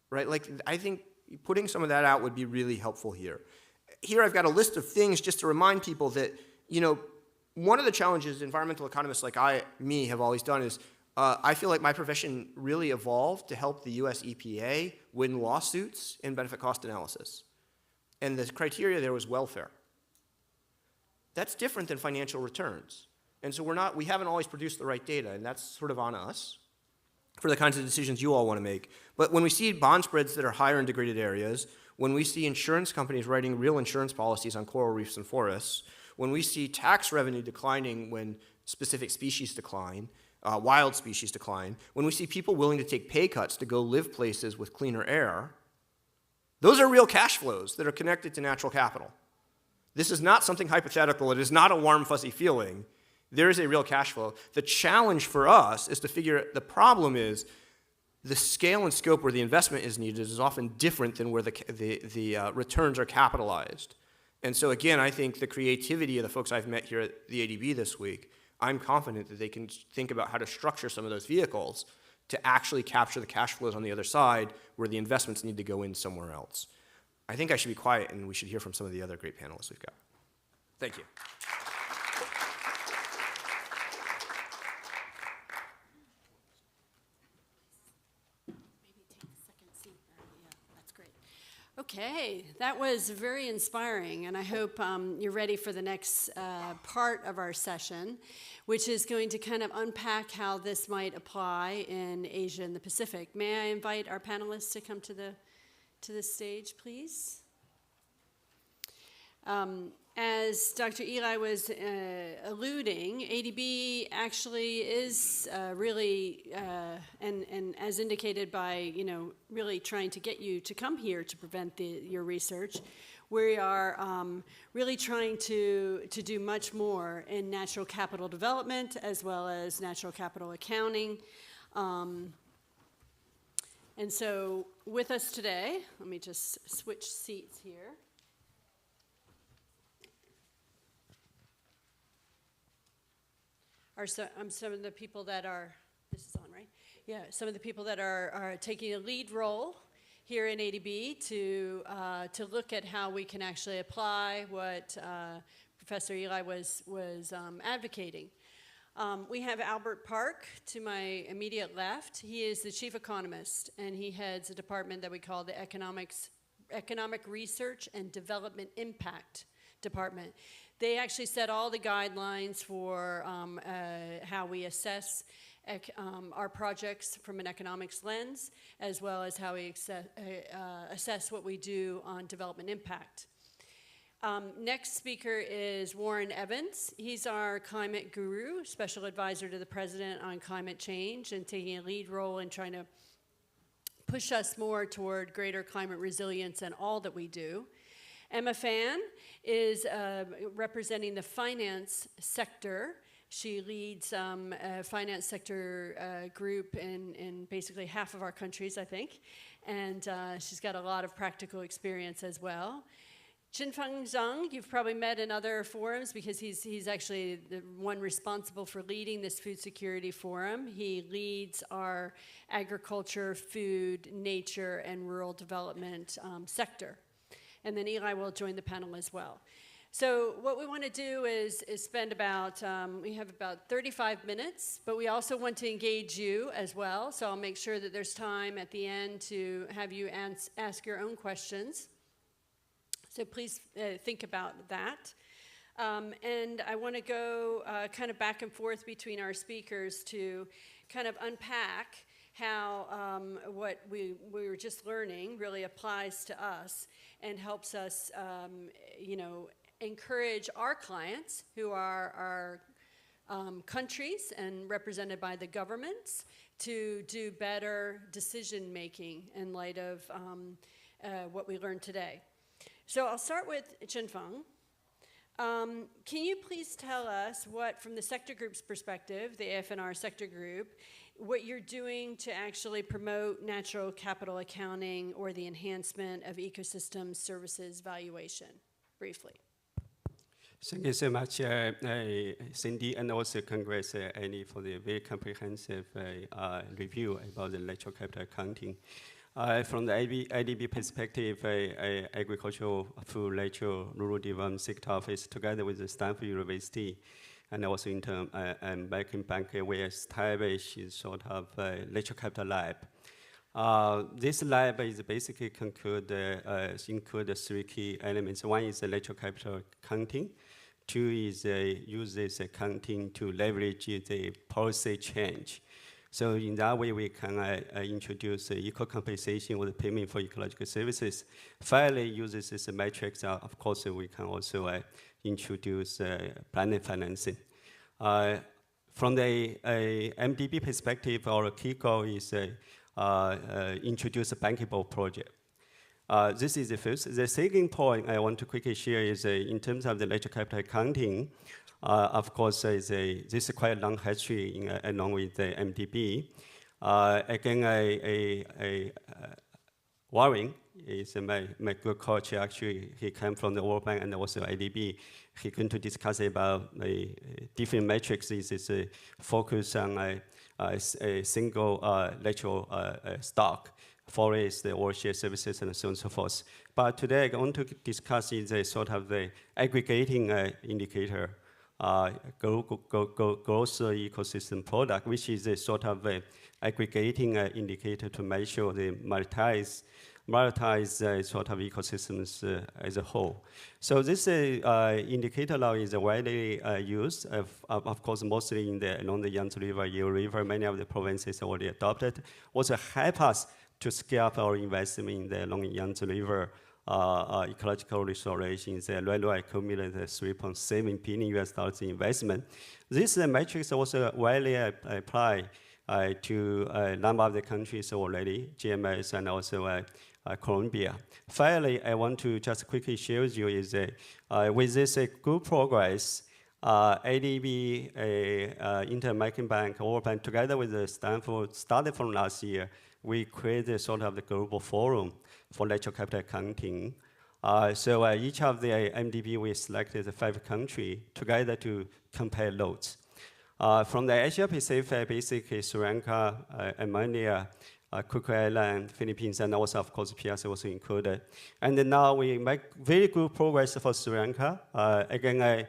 right? Like, I think putting some of that out would be really helpful here. Here I've got a list of things just to remind people that, one of the challenges environmental economists like me have always done is I feel like my profession really evolved to help the US EPA win lawsuits in benefit cost analysis. And the criteria there was welfare. That's different than financial returns. And so we haven't always produced the right data, and that's sort of on us for the kinds of decisions you all want to make. But when we see bond spreads that are higher in degraded areas, when we see insurance companies writing real insurance policies on coral reefs and forests, when we see tax revenue declining when specific species decline, wild species decline, when we see people willing to take pay cuts to go live places with cleaner air, those are real cash flows that are connected to natural capital. This is not something hypothetical. It is not a warm, fuzzy feeling. There is a real cash flow. The challenge for us is to figure the problem is the scale and scope where the investment is needed is often different than where the returns are capitalized. And so again, I think the creativity of the folks I've met here at the ADB this week, I'm confident that they can think about how to structure some of those vehicles to actually capture the cash flows on the other side where the investments need to go in somewhere else. I think I should be quiet and we should hear from some of the other great panelists we've got. Thank you. Okay, that was very inspiring, and I hope you're ready for the next part of our session, which is going to kind of unpack how this might apply in Asia and the Pacific. May I invite our panelists to come to the stage, please? As Dr. Eli was alluding, ADB actually is really, and as indicated by, really trying to get you to come here to prevent your research, we are really trying to do much more in natural capital development as well as natural capital accounting. And so with us today, let me just switch seats here. Are some of the people that are, this is on, right? Yeah, some of the people that are taking a lead role here in ADB to look at how we can actually apply what Professor Eli was advocating. We have Albert Park to my immediate left. He is the chief economist, and he heads a department that we call the Economic Research and Development Impact Department. They actually set all the guidelines for how we assess our projects from an economics lens, as well as how we assess what we do on development impact. Next speaker is Warren Evans. He's our climate guru, special advisor to the president on climate change, and taking a lead role in trying to push us more toward greater climate resilience in all that we do. Emma Fan is representing the finance sector. She leads a finance sector group in basically half of our countries, I think. And she's got a lot of practical experience as well. Jinfeng Zhang, you've probably met in other forums because he's actually the one responsible for leading this food security forum. He leads our agriculture, food, nature, and rural development sector. And then Eli will join the panel as well. So what we want to do is spend about, we have about 35 minutes, but we also want to engage you as well. So I'll make sure that there's time at the end to have you ask your own questions. So please think about that. And I want to go kind of back and forth between our speakers to kind of unpack how what we were just learning really applies to us and helps us, encourage our clients, who are our countries and represented by the governments, to do better decision making in light of what we learned today. So I'll start with Jinfeng. Can you please tell us what, from the sector group's perspective, the AFNR sector group, what you're doing to actually promote natural capital accounting or the enhancement of ecosystem services valuation, briefly? Thank you so much, Cindy, and also congrats, Annie, for the very comprehensive review about the natural capital accounting. From the ADB perspective, agricultural, food, natural, rural development sector office, together with the Stanford University, and also and back in Bangkok, we established sort of a natural capital lab. This lab is basically include three key elements. One is the natural capital accounting. Two is use this accounting to leverage the policy change. So in that way, we can introduce equal compensation or the payment for ecological services. Finally, uses this metrics. Of course, we can also introduce planet financing. From the MDB perspective, our key goal is introduce a bankable project. This is the first. The second point I want to quickly share is in terms of the natural capital accounting. Of course, this is quite a long history along with the MDB. Again, Warren is my good coach. Actually, he came from the World Bank and also ADB. He's going to discuss about different metrics. This is a focus on a single natural stock, forest, or shared services, and so on and so forth. But today, I want to discuss is a sort of the aggregating indicator. Growth ecosystem product, which is a sort of aggregating indicator to measure the monetize sort of ecosystems as a whole. So this indicator now is widely used, of course, mostly along the Yangtze River, Yellow River. Many of the provinces already adopted. Also help us to scale up our investment along the Yangtze River ecological restoration. The railroad accumulated $3.7 billion investment. This matrix also widely applied to a number of the countries already, GMS and also Colombia. Finally, I want to just quickly share with you is that with this good progress, ADB, Inter-American Bank, World Bank, together with Stanford, started from last year, we created sort of the global forum for natural capital accounting. So each of the MDB, we selected 5 countries together to compare notes. From the Asia Pacific, basically Sri Lanka, Armenia, Cook Island, Philippines, and also, of course, PRC also included. And then now we make very good progress for Sri Lanka. Again,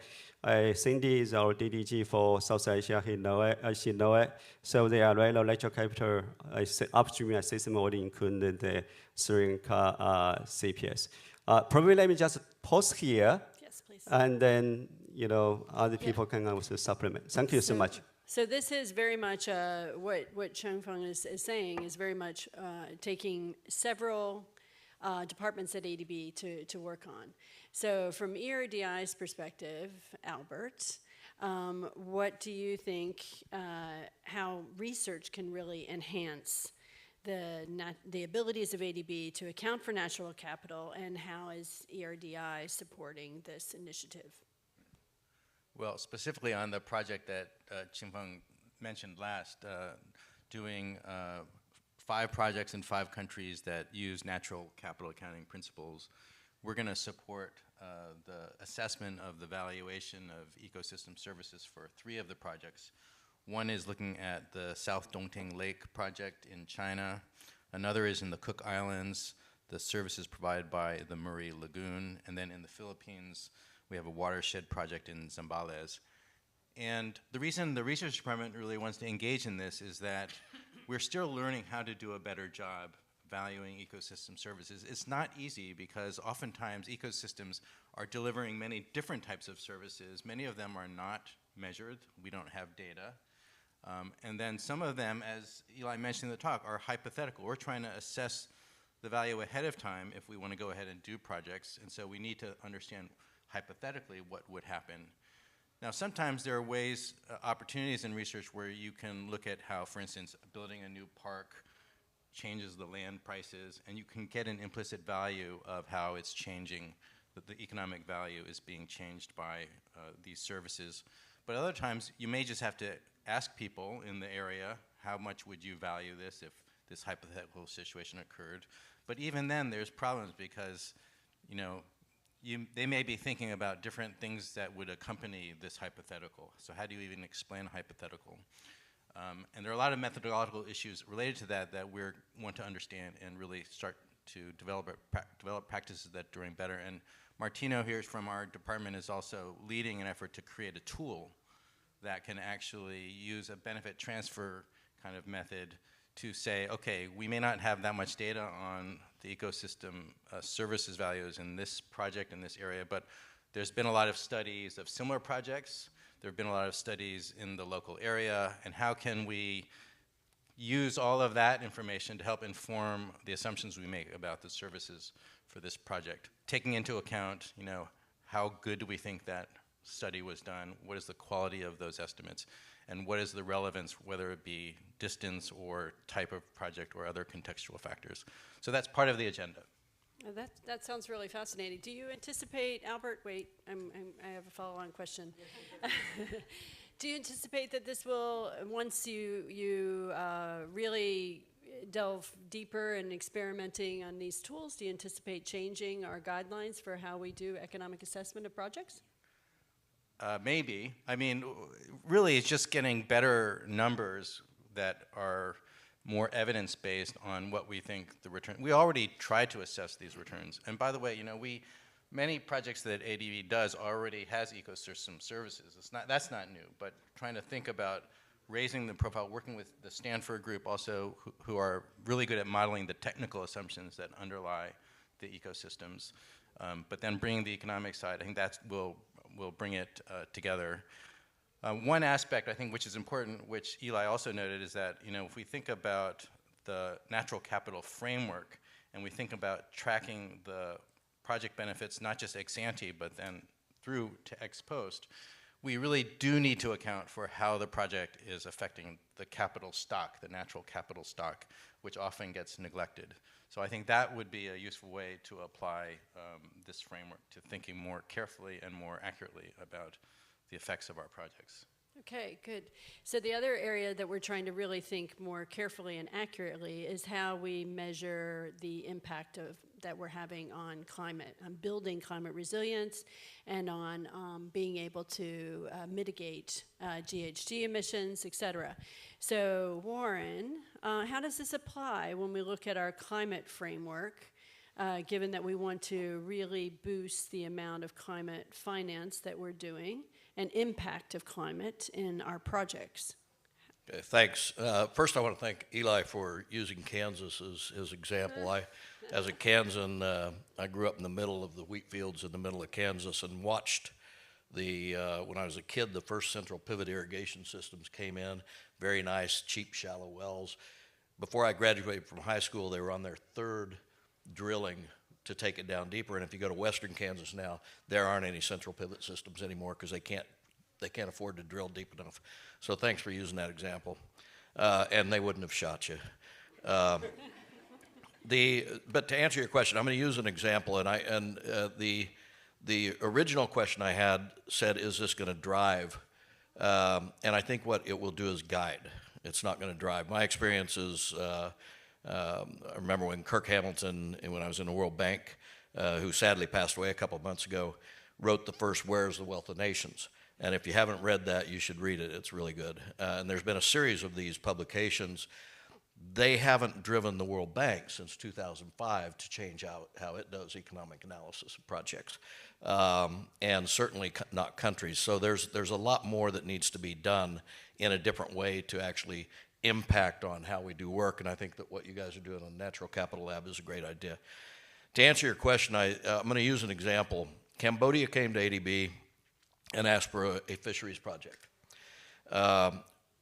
Cindy is our DDG for South Asia, she know it. So they are natural capital upstream system already included the Sri Lanka CPS. Probably let me just pause here. Yes, please. And then, other people can also supplement. Thank you so much. So this is very much what Chengfeng is saying is very much taking several departments at ADB to work on. So from ERDI's perspective, Albert, what do you think how research can really enhance the abilities of ADB to account for natural capital, and how is ERDI supporting this initiative? Well, specifically on the project that Chengfeng mentioned last, doing 5 projects in 5 countries that use natural capital accounting principles, we're going to support the assessment of the valuation of ecosystem services for 3 of the projects. One is looking at the South Dongting Lake project in China. Another is in the Cook Islands, the services provided by the Murray Lagoon. And then in the Philippines, we have a watershed project in Zambales. And the reason the research department really wants to engage in this is that we're still learning how to do a better job valuing ecosystem services. It's not easy because oftentimes ecosystems are delivering many different types of services. Many of them are not measured. We don't have data. And then some of them, as Eli mentioned in the talk, are hypothetical. We're trying to assess the value ahead of time if we want to go ahead and do projects. And so we need to understand hypothetically what would happen. Now, sometimes there are ways, opportunities in research where you can look at how, for instance, building a new park changes the land prices, and you can get an implicit value of how it's changing, that the economic value is being changed by these services. But other times, you may just have to ask people in the area, how much would you value this if this hypothetical situation occurred? But even then, there's problems because, they may be thinking about different things that would accompany this hypothetical. So how do you even explain a hypothetical? And there are a lot of methodological issues related to that we want to understand and really start to develop practices that are doing better. And Martino here from our department is also leading an effort to create a tool that can actually use a benefit transfer kind of method to say, okay, we may not have that much data on the ecosystem services values in this project in this area, but there's been a lot of studies of similar projects. There have been a lot of studies in the local area, and how can we use all of that information to help inform the assumptions we make about the services for this project, taking into account, how good do we think that study was done, what is the quality of those estimates, and what is the relevance, whether it be distance or type of project or other contextual factors. So that's part of the agenda. That sounds really fascinating. Do you anticipate, Albert, wait, I have a follow-on question. Do you anticipate that this will, once you really delve deeper in experimenting on these tools, do you anticipate changing our guidelines for how we do economic assessment of projects? Maybe. I mean, really, it's just getting better numbers that are more evidence-based on what we think the return. We already try to assess these returns. And by the way, many projects that ADB does already has ecosystem services. That's not new, but trying to think about raising the profile, working with the Stanford group also, who are really good at modeling the technical assumptions that underlie the ecosystems. But then bringing the economic side, I think that will bring it together. One aspect, I think, which is important, which Eli also noted, is that, if we think about the natural capital framework and we think about tracking the project benefits, not just ex ante, but then through to ex post, we really do need to account for how the project is affecting the capital stock, the natural capital stock, which often gets neglected. So I think that would be a useful way to apply this framework to thinking more carefully and more accurately about the effects of our projects. Okay, good. So the other area that we're trying to really think more carefully and accurately is how we measure the impact that we're having on climate, on building climate resilience, and on being able to mitigate GHG emissions, et cetera. So Warren, how does this apply when we look at our climate framework, given that we want to really boost the amount of climate finance that we're doing and impact of climate in our projects? Okay, thanks. First, I want to thank Eli for using Kansas as his example. As a Kansan, I grew up in the middle of the wheat fields in the middle of Kansas and watched when I was a kid, the first central pivot irrigation systems came in, very nice, cheap, shallow wells. Before I graduated from high school, they were on their third drilling to take it down deeper. And if you go to western Kansas now, there aren't any central pivot systems anymore because they can't afford to drill deep enough. So thanks for using that example. And they wouldn't have shot you. But to answer your question, I'm going to use an example. And the original question I had said, is this going to drive? And I think what it will do is guide. It's not going to drive. My experience is, I remember when Kirk Hamilton, when I was in the World Bank, who sadly passed away a couple of months ago, wrote the first Where's the Wealth of Nations? And if you haven't read that, you should read it. It's really good. And there's been a series of these publications. They haven't driven the World Bank since 2005 to change how it does economic analysis of projects, and certainly not countries. So there's a lot more that needs to be done in a different way to actually impact on how we do work, and I think that what you guys are doing on the Natural Capital Lab is a great idea. To answer your question, I'm going to use an example. Cambodia came to ADB and asked for a fisheries project.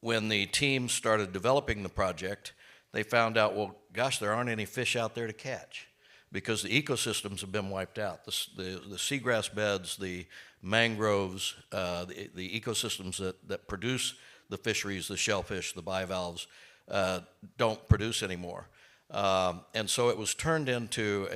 When the team started developing the project, they found out, well, gosh, there aren't any fish out there to catch because the ecosystems have been wiped out. The seagrass beds, the mangroves, the ecosystems that produce the fisheries, the shellfish, the bivalves, don't produce anymore. And so it was turned into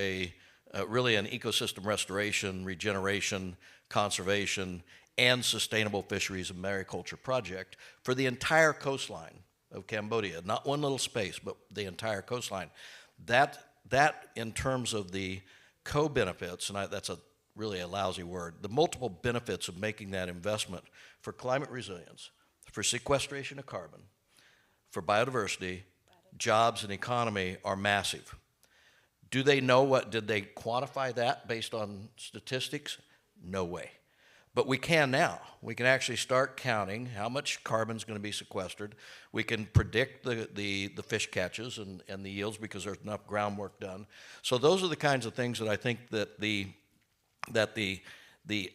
really an ecosystem restoration, regeneration, conservation, and sustainable fisheries and mariculture project for the entire coastline of Cambodia. Not one little space, but the entire coastline. That in terms of the co-benefits, and that's really a lousy word, the multiple benefits of making that investment for climate resilience, for sequestration of carbon, for biodiversity, jobs and economy are massive. Do they know did they quantify that based on statistics? No way. But we can now. We can actually start counting how much carbon is going to be sequestered. We can predict the fish catches and the yields because there's enough groundwork done. So those are the kinds of things that I think that the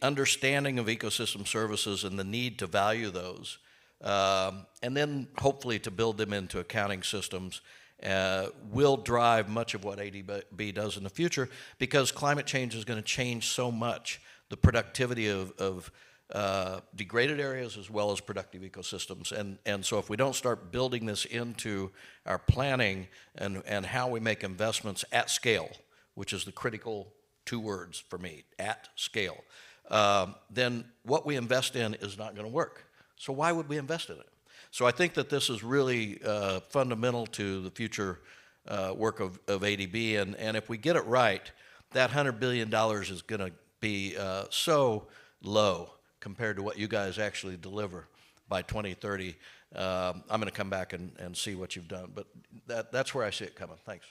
understanding of ecosystem services and the need to value those, and then hopefully to build them into accounting systems, will drive much of what ADB does in the future, because climate change is going to change so much the productivity of degraded areas as well as productive ecosystems. And so if we don't start building this into our planning and how we make investments at scale, which is the critical two words for me, at scale, then what we invest in is not going to work. So why would we invest in it? So I think that this is really fundamental to the future work of ADB. And if we get it right, that $100 billion is going to be so low compared to what you guys actually deliver by 2030. I'm going to come back and see what you've done. But that's where I see it coming. Thanks.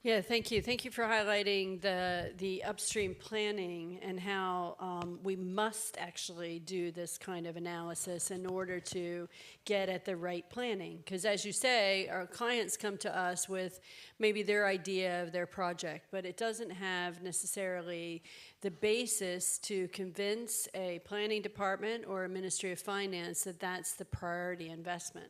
Yeah, thank you. Thank you for highlighting the upstream planning and how we must actually do this kind of analysis in order to get at the right planning. Because as you say, our clients come to us with maybe their idea of their project, but it doesn't have necessarily the basis to convince a planning department or a Ministry of Finance that that's the priority investment.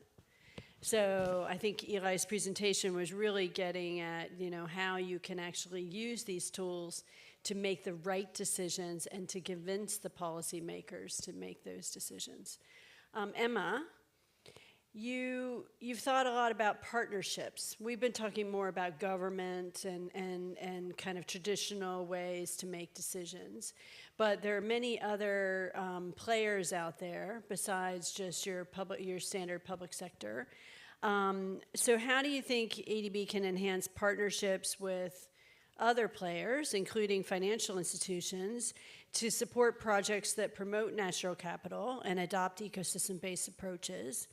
So I think Eli's presentation was really getting at, how you can actually use these tools to make the right decisions and to convince the policymakers to make those decisions. Emma, you've thought a lot about partnerships. We've been talking more about government and kind of traditional ways to make decisions. But there are many other players out there besides just your standard public sector. So how do you think ADB can enhance partnerships with other players, including financial institutions, to support projects that promote natural capital and adopt ecosystem-based approaches?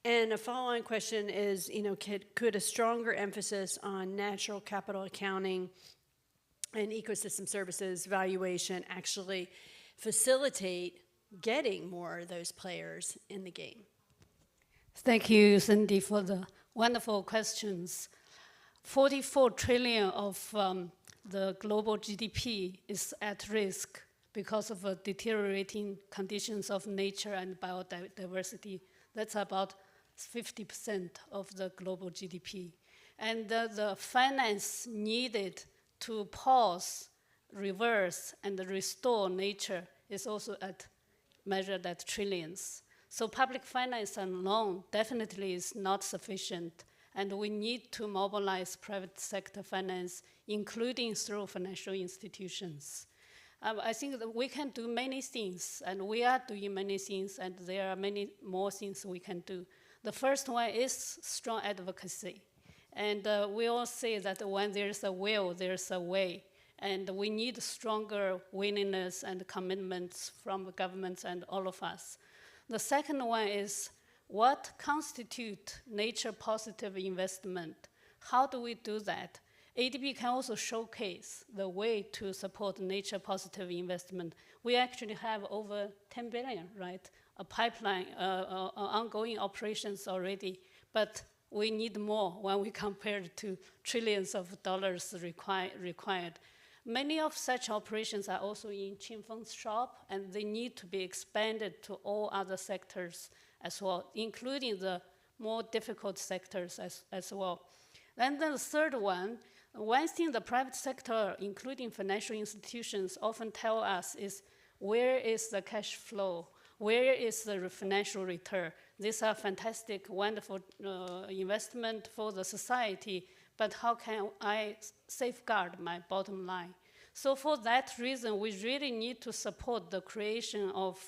And a follow-on question is, could a stronger emphasis on natural capital accounting and ecosystem services valuation actually facilitate getting more of those players in the game? Thank you, Cindy, for the wonderful questions. 44 trillion of the global GDP is at risk because of deteriorating conditions of nature and biodiversity. That's about 50% of the global GDP. And the finance needed to pause, reverse, and restore nature is also measured at trillions. So public finance alone definitely is not sufficient, and we need to mobilize private sector finance, including through financial institutions. I think that we can do many things, and we are doing many things, and there are many more things we can do. The first one is strong advocacy. And we all say that when there's a will, there's a way. And we need stronger willingness and commitments from the governments and all of us. The second one is what constitutes nature-positive investment? How do we do that? ADB can also showcase the way to support nature-positive investment. We actually have over 10 billion, right? A pipeline, ongoing operations already, but we need more when we compare to trillions of dollars required. Many of such operations are also in Qingfeng's shop, and they need to be expanded to all other sectors as well, including the more difficult sectors as well. And then the third one thing the private sector, including financial institutions, often tell us is where is the cash flow? Where is the financial return? These are fantastic, wonderful investment for the society, but how can I safeguard my bottom line? So for that reason, we really need to support the creation of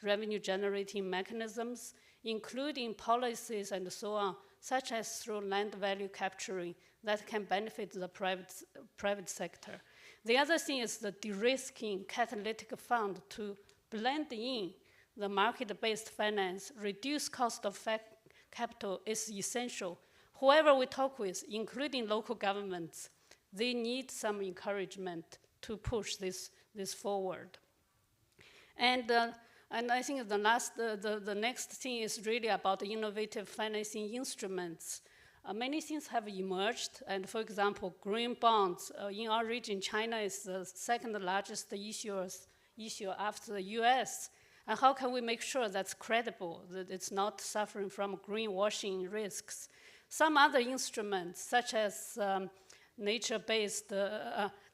revenue-generating mechanisms, including policies and so on, such as through land value capturing that can benefit the private sector. The other thing is the de-risking catalytic fund to blend in the market-based finance, reduce cost of capital is essential. Whoever we talk with, including local governments, they need some encouragement to push this forward. And I think the next thing is really about innovative financing instruments. Many things have emerged, and for example, green bonds. In our region, China is the second largest issuer after the US. And how can we make sure that's credible, that it's not suffering from greenwashing risks? Some other instruments, such as nature-based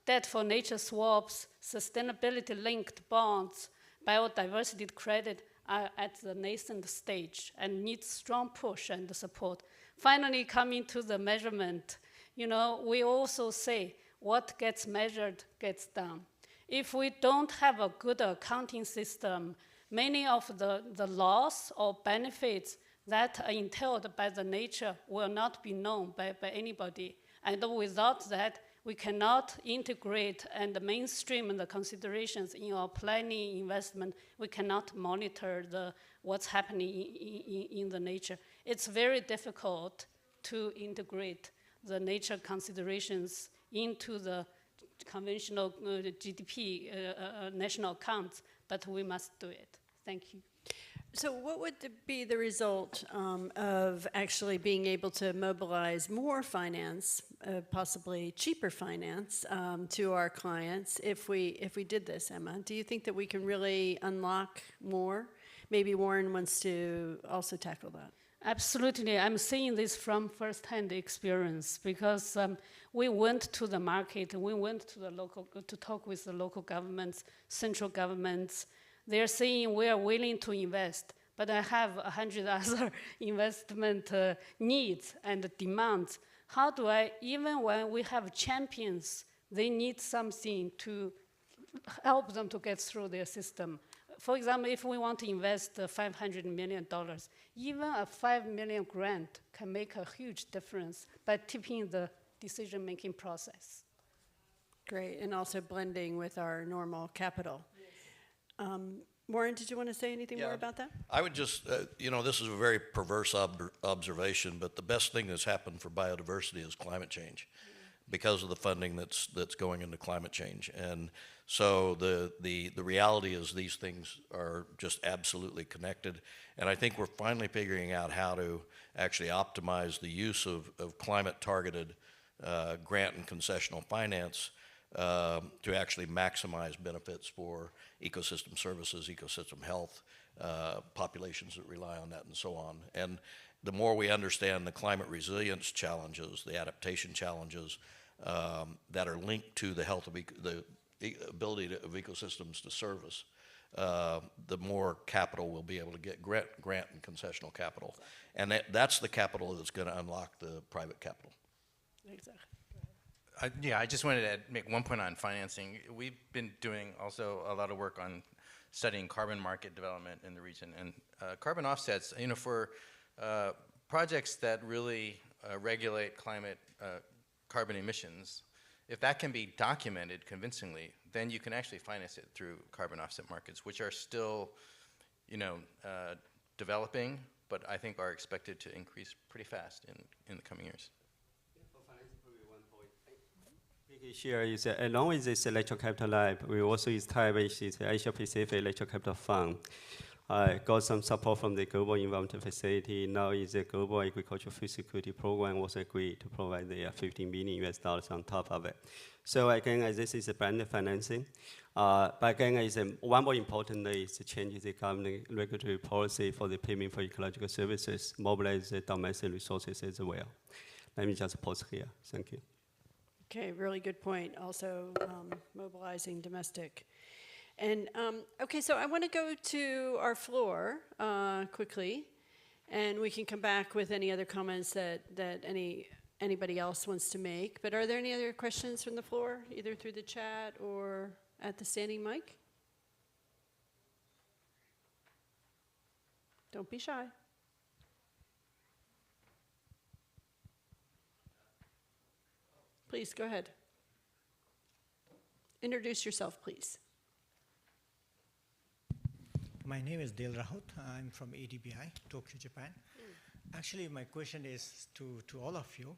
debt for nature swaps, sustainability-linked bonds, biodiversity credit, are at the nascent stage and need strong push and support. Finally, coming to the measurement, we also say what gets measured gets done. If we don't have a good accounting system, many of the loss or benefits that are entailed by the nature will not be known by anybody. And without that, we cannot integrate and mainstream the considerations in our planning investment. We cannot monitor what's happening in the nature. It's very difficult to integrate the nature considerations into the conventional GDP national accounts, but we must do it. Thank you. So what would be the result of actually being able to mobilize more finance, possibly cheaper finance, to our clients if we did this, Emma? Do you think that we can really unlock more? Maybe Warren wants to also tackle that. Absolutely. I'm seeing this from first-hand experience because we went to the market, we went to the local, to talk with the local governments, central governments. They're saying we are willing to invest, but I have 100 other investment needs and demands. How do I, even when we have champions, they need something to help them to get through their system. For example, if we want to invest $500 million, even a $5 million grant can make a huge difference by tipping the decision-making process. Great, and also blending with our normal capital. Warren, did you want to say anything more about that? I would just, you know, this is a very perverse observation, but the best thing that's happened for biodiversity is climate change because of the funding that's going into climate change. And so the reality is these things are just absolutely connected. And I think we're finally figuring out how to actually optimize the use of climate-targeted grant and concessional finance to actually maximize benefits for ecosystem services, ecosystem health, populations that rely on that, and so on. And the more we understand the climate resilience challenges, the adaptation challenges that are linked to the health of the ability of ecosystems to service, the more capital we'll be able to get, grant and concessional capital. And that's the capital that's going to unlock the private capital. Exactly. Yeah, I just wanted to make one point on financing. We've been doing also a lot of work on studying carbon market development in the region. And carbon offsets, you know, for projects that really regulate climate carbon emissions, if that can be documented convincingly, then you can actually finance it through carbon offset markets, which are still, you know, developing, but I think are expected to increase pretty fast in the coming years. Here is along with this electro capital lab, we also established this Asia Pacific Electro Capital Fund. Got some support from the Global Environmental Facility. Now is the Global Agricultural Food Security Program was agreed to provide the $15 million US on top of it. So again, this is a brand financing. But again, one more important is to change the government regulatory policy for the payment for ecological services, mobilize the domestic resources as well. Let me just pause here. Thank you. Okay, really good point. Also mobilizing domestic. And okay, so I want to go to our floor quickly, and we can come back with any other comments that anybody else wants to make. But are there any other questions from the floor, either through the chat or at the standing mic? Don't be shy. Please, go ahead. Introduce yourself, please. My name is Dale Rahut. I'm from ADBI, Tokyo, Japan. Actually, my question is to all of you.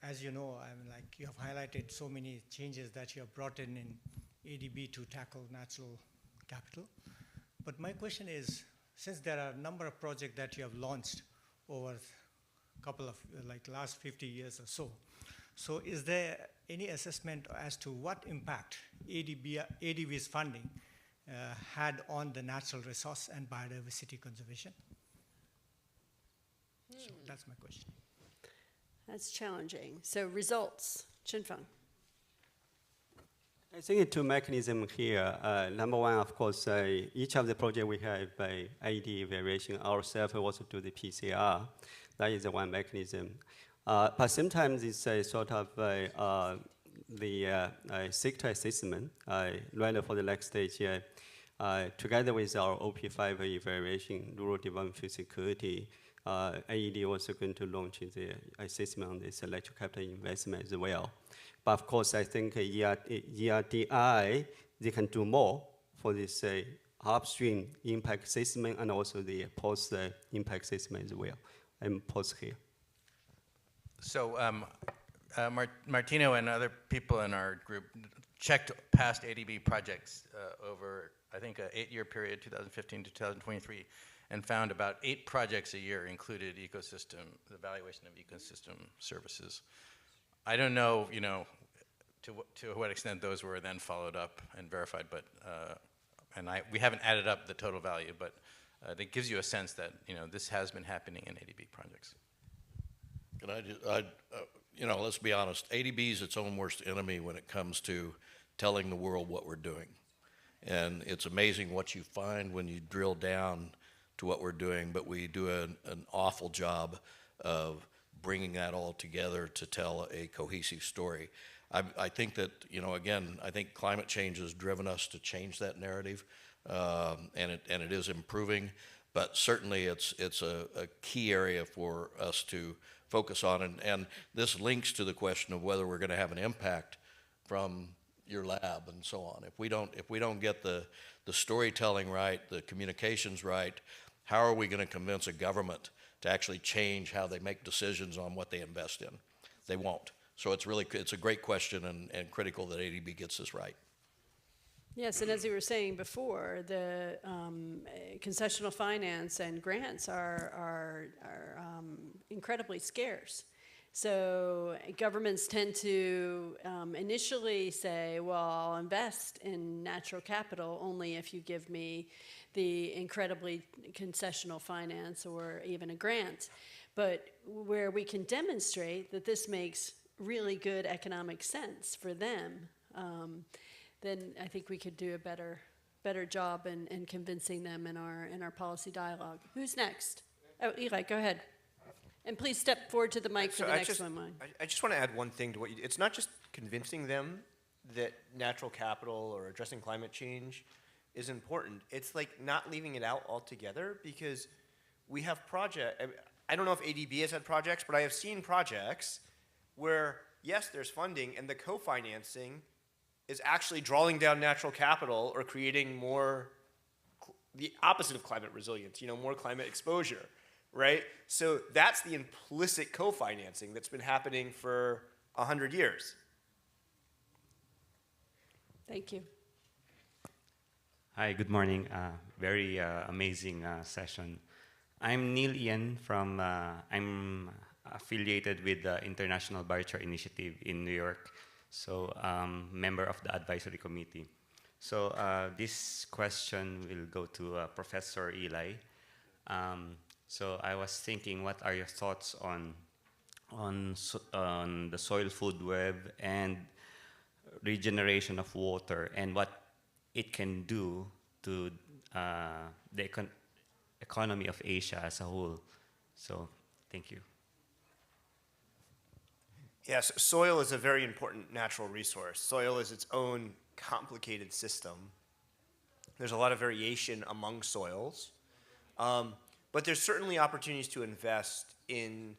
As you know, you have highlighted so many changes that you have brought in ADB to tackle natural capital. But my question is, since there are a number of projects that you have launched over a couple of, last 50 years or so, so is there any assessment as to what impact ADB's funding had on the natural resource and biodiversity conservation? So that's my question. That's challenging. So results, Chinfeng. I think two mechanisms here. Number one, of course, each of the projects we have AD variation ourselves also do the PCR. That is one mechanism. But sometimes it's a sort of the sector assessment, rather for the next stage here, together with our OP5 evaluation, rural development food security, AED also going to launch the assessment on this electro capital investment as well. But of course, I think ERDI, they can do more for this upstream impact assessment and also the post-impact assessment as well. I'm pause here. So Martino and other people in our group checked past ADB projects over, I think, an 8-year period, 2015 to 2023, and found about 8 projects a year included ecosystem, the evaluation of ecosystem services. I don't know, you know, to what extent those were then followed up and verified, but we haven't added up the total value, but that gives you a sense that, this has been happening in ADB projects. Can I just, let's be honest, ADB is its own worst enemy when it comes to telling the world what we're doing. And it's amazing what you find when you drill down to what we're doing, but we do an awful job of bringing that all together to tell a cohesive story. I think that, again, I think climate change has driven us to change that narrative, and it is improving, but certainly it's a key area for us to focus on, and this links to the question of whether we're going to have an impact from your lab and so on. If we don't get the storytelling right, the communications right, how are we going to convince a government to actually change how they make decisions on what they invest in? They won't. So it's a great question and critical that ADB gets this right. Yes, and as you were saying before, the concessional finance and grants are incredibly scarce. So governments tend to initially say, well, I'll invest in natural capital only if you give me the incredibly concessional finance or even a grant. But where we can demonstrate that this makes really good economic sense for them, then I think we could do a better job in convincing them in our policy dialogue. Who's next? Oh, Eli, go ahead. And please step forward to the mic for the next one. I just want to add one thing to what it's not just convincing them that natural capital or addressing climate change is important. It's like not leaving it out altogether, because we have I don't know if ADB has had projects, but I have seen projects where, yes, there's funding, and the co-financing is actually drawing down natural capital or creating the opposite of climate resilience, more climate exposure, right? So that's the implicit co-financing that's been happening for 100 years. Thank you. Hi, good morning. Very amazing session. I'm Neil Ian from, I'm affiliated with the International Biochar Initiative in New York, so member of the advisory committee. So this question will go to Professor Eli. So I was thinking, what are your thoughts on the soil food web and regeneration of water, and what it can do to the economy of Asia as a whole? So thank you. Yes, soil is a very important natural resource. Soil is its own complicated system. There's a lot of variation among soils, but there's certainly opportunities to invest in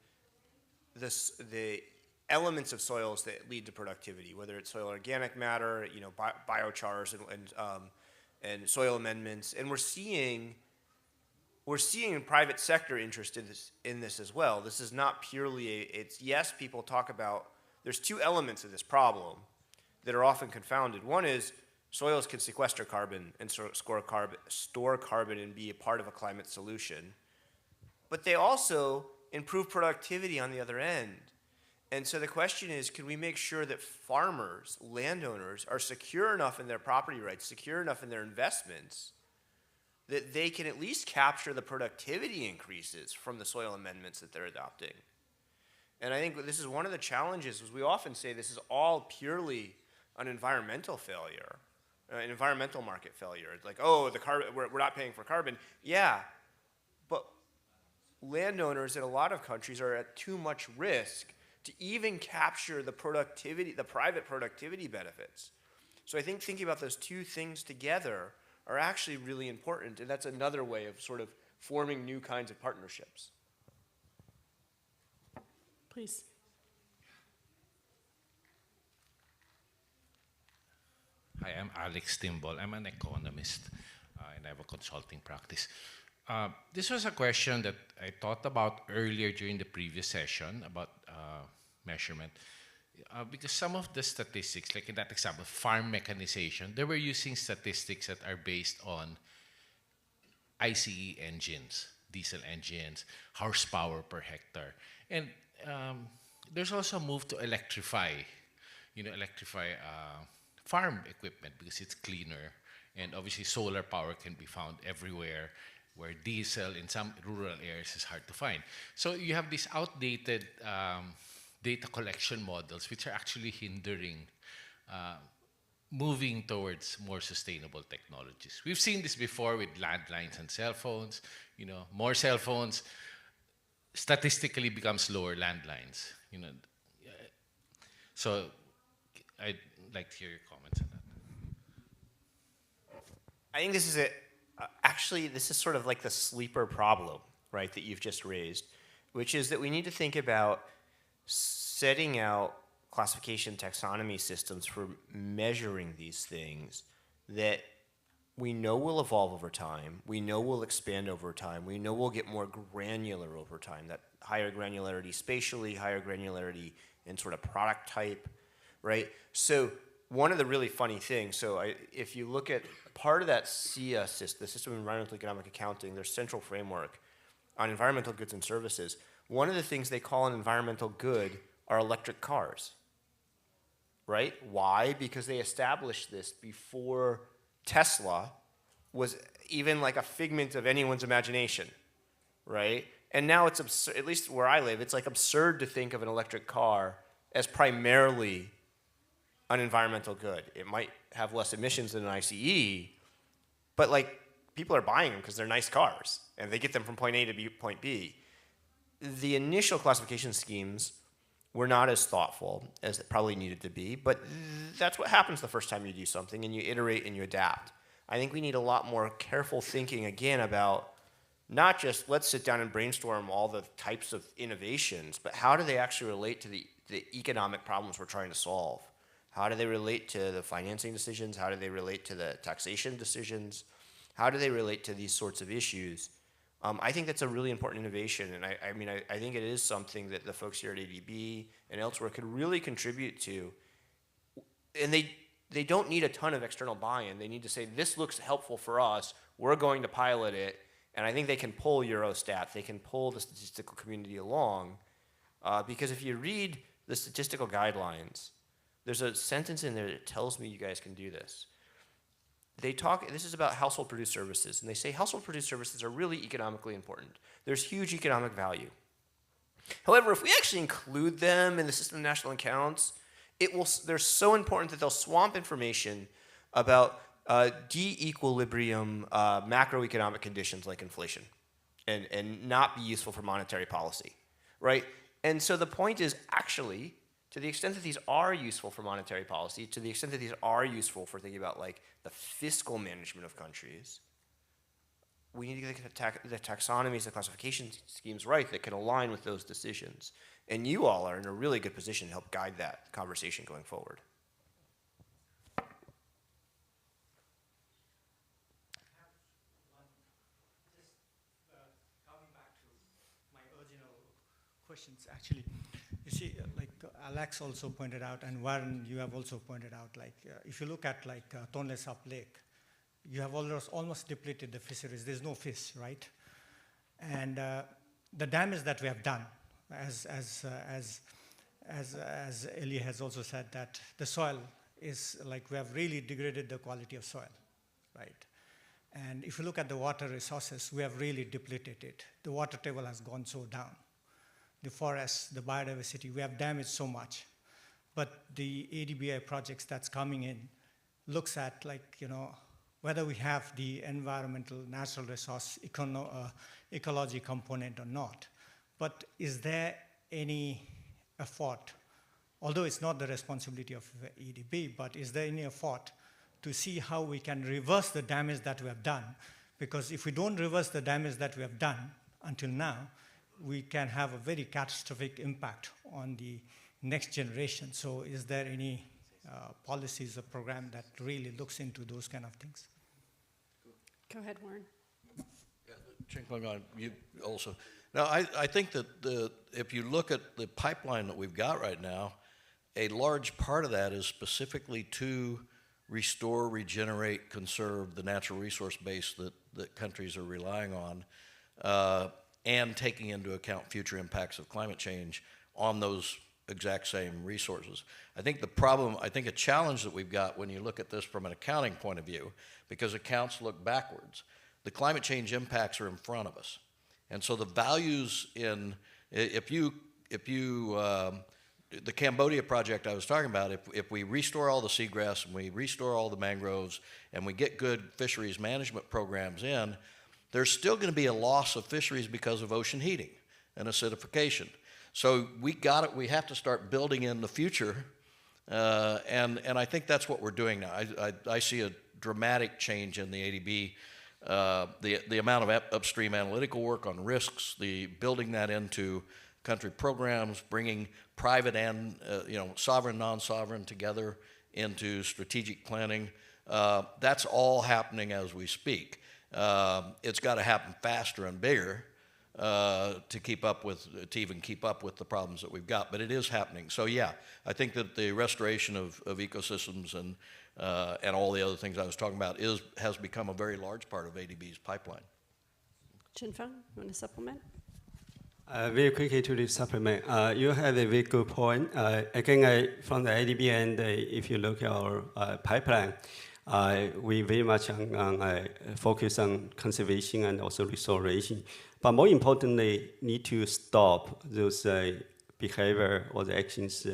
the elements of soils that lead to productivity, whether it's soil organic matter, biochars and soil amendments, and we're seeing private sector interest in this as well. This is not purely yes, people talk about, there's two elements of this problem that are often confounded. One is soils can sequester carbon and store carbon and be a part of a climate solution, but they also improve productivity on the other end. And so the question is, can we make sure that farmers, landowners, are secure enough in their property rights, secure enough in their investments, that they can at least capture the productivity increases from the soil amendments that they're adopting? And I think this is one of the challenges, is we often say this is all purely an environmental failure, an environmental market failure. It's like, oh, the carbon, we're not paying for carbon. Yeah, but landowners in a lot of countries are at too much risk to even capture the productivity, the private productivity benefits. So I think thinking about those two things together are actually really important, and that's another way of sort of forming new kinds of partnerships. Please. Hi, I'm Alex Timbol. I'm an economist, and I have a consulting practice. This was a question that I thought about earlier during the previous session about measurement, because some of the statistics, like in that example, farm mechanization, they were using statistics that are based on ICE engines, diesel engines, horsepower per hectare. And there's also a move to electrify farm equipment because it's cleaner, and obviously solar power can be found everywhere, where diesel in some rural areas is hard to find. So you have these outdated data collection models, which are actually hindering moving towards more sustainable technologies. We've seen this before with landlines and cell phones. You know, more cell phones statistically become slower landlines. You know, so I'd like to hear your comments on that. I think this is actually, this is sort of like the sleeper problem, right, that you've just raised, which is that we need to think about setting out classification taxonomy systems for measuring these things that we know will evolve over time, we know will expand over time, we know will get more granular over time, that higher granularity spatially, higher granularity in sort of product type, right? So one of the really funny things, if you look at part of that SIA system, the System of Environmental Economic Accounting, their central framework on environmental goods and services, one of the things they call an environmental good are electric cars, right? Why? Because they established this before Tesla was even like a figment of anyone's imagination, right? And now it's absurd, at least where I live, it's like absurd to think of an electric car as primarily an environmental good. It might have less emissions than an ICE, but like people are buying them because they're nice cars and they get them from point A to point B. The initial classification schemes were not as thoughtful as it probably needed to be, but that's what happens the first time you do something and you iterate and you adapt. I think we need a lot more careful thinking again about not just let's sit down and brainstorm all the types of innovations, but how do they actually relate to the economic problems we're trying to solve? How do they relate to the financing decisions? How do they relate to the taxation decisions? How do they relate to these sorts of issues? I think that's a really important innovation, and I think it is something that the folks here at ADB and elsewhere could really contribute to. And they don't need a ton of external buy-in. They need to say, this looks helpful for us, we're going to pilot it, and I think they can pull Eurostat, they can pull the statistical community along, because if you read the statistical guidelines, there's a sentence in there that tells me you guys can do this. This is about household produced services, and they say household produced services are really economically important. There's huge economic value. However, if we actually include them in the system of national accounts, they're so important that they'll swamp information about de-equilibrium macroeconomic conditions like inflation and not be useful for monetary policy, right? And so the point is actually, to the extent that these are useful for monetary policy, to the extent that these are useful for thinking about like the fiscal management of countries, we need to get the taxonomies, the classification schemes right that can align with those decisions. And you all are in a really good position to help guide that conversation going forward. Coming back to my original questions, actually, you see, like Alex also pointed out, and Warren, you have also pointed out, like if you look at like Tonle Sap Lake, you have almost depleted the fisheries. There's no fish, right? And the damage that we have done, as Eli has also said, that the soil is like we have really degraded the quality of soil, right? And if you look at the water resources, we have really depleted it. The water table has gone so down. The forests, the biodiversity, we have damaged so much. But the ADBI projects that's coming in looks at, like, you know, whether we have the environmental, natural resource, ecology component or not. But is there any effort, although it's not the responsibility of ADB, but is there any effort to see how we can reverse the damage that we have done? Because if we don't reverse the damage that we have done until now, we can have a very catastrophic impact on the next generation. So is there any policies or program that really looks into those kind of things? Go ahead, Warren. Chinkling on you also. Now, I think that if you look at the pipeline that we've got right now, a large part of that is specifically to restore, regenerate, conserve the natural resource base that countries are relying on, and taking into account future impacts of climate change on those exact same resources. I think a challenge that we've got when you look at this from an accounting point of view, because accounts look backwards, The climate change impacts are in front of us. And so the values in, the Cambodia project I was talking about, if we restore all the seagrass and we restore all the mangroves and we get good fisheries management programs in, there's still going to be a loss of fisheries because of ocean heating and acidification. So we have to start building in the future, and I think that's what we're doing now. I see a dramatic change in the ADB, the amount of upstream analytical work on risks, the building that into country programs, bringing private and sovereign, non-sovereign together into strategic planning. That's all happening as we speak. It's got to happen faster and bigger to even keep up with the problems that we've got. But it is happening. So yeah, I think that the restoration of ecosystems and all the other things I was talking about has become a very large part of ADB's pipeline. Chin-Feng, you want to supplement? Very quickly to supplement, you have a very good point. Again, from the ADB end, if you look at our pipeline, we very much focus on conservation and also restoration. But more importantly, need to stop those behavior or the actions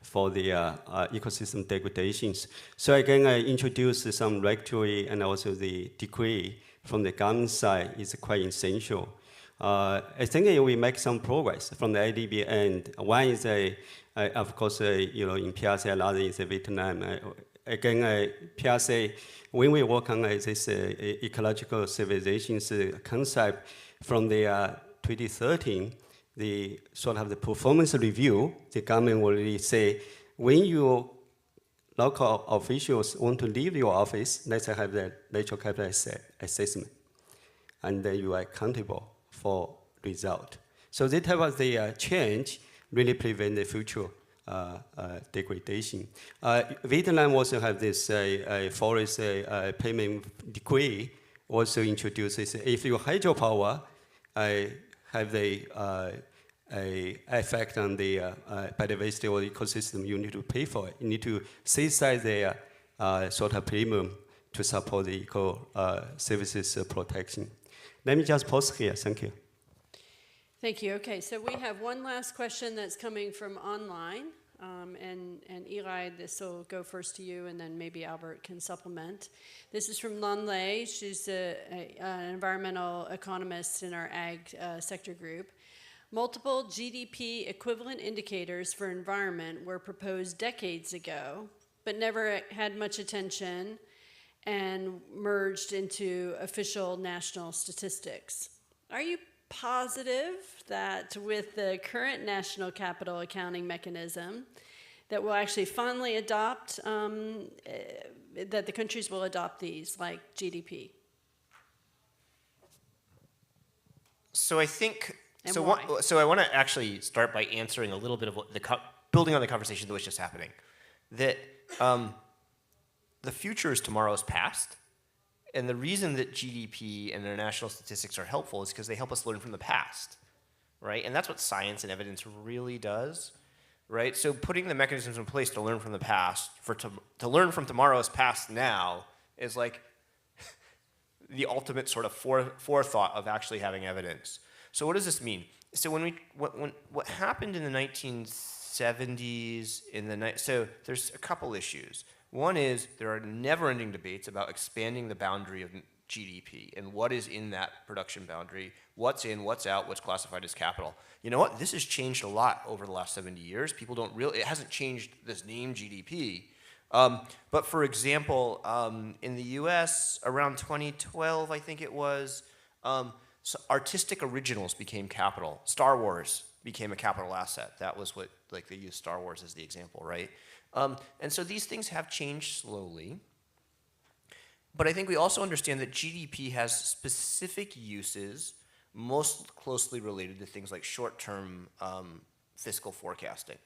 for the ecosystem degradations. So again, I introduced some regulatory and also the decree from the government side is quite essential. I think we make some progress from the ADB end. One is, of course, in PRC, another is Vietnam. Again, PRC, when we work on this ecological civilizations concept from the 2013, the sort of the performance review, the government will really say, when your local officials want to leave your office, let's have the natural capital assessment, and then you are accountable for result. So that type of the change really prevent the future degradation. Vietnam also have this forest payment decree also introduces if your hydropower have the effect on the biodiversity or ecosystem, you need to pay for it. You need to set aside the sort of premium to support the eco services protection. Let me just pause here. Thank you. Thank you. Okay, so we have one last question that's coming from online. And Eli, this will go first to you, and then maybe Albert can supplement. This is from Lan Lei. She's an environmental economist in our ag sector group. Multiple GDP equivalent indicators for environment were proposed decades ago, but never had much attention and merged into official national statistics. Are you positive that with the current national capital accounting mechanism that we'll actually finally adopt, that the countries will adopt these, like GDP? So I think, And so why? I want to actually start by answering a little bit of what building on the conversation that was just happening. That the future is tomorrow's past. And the reason that GDP and international statistics are helpful is because they help us learn from the past, right? And that's what science and evidence really does, right? So putting the mechanisms in place to learn from the past, to learn from tomorrow's past now is like the ultimate sort of forethought of actually having evidence. So what does this mean? So what happened in the 1970s, so there's a couple issues. One is there are never-ending debates about expanding the boundary of GDP and what is in that production boundary, what's in, what's out, what's classified as capital. You know what? This has changed a lot over the last 70 years. People don't really, it hasn't changed this name GDP. But for example, in the US around 2012, I think it was, so artistic originals became capital. Star Wars became a capital asset. That was what, like they used Star Wars as the example, right? And so these things have changed slowly. But I think we also understand that GDP has specific uses most closely related to things like short-term fiscal forecasting,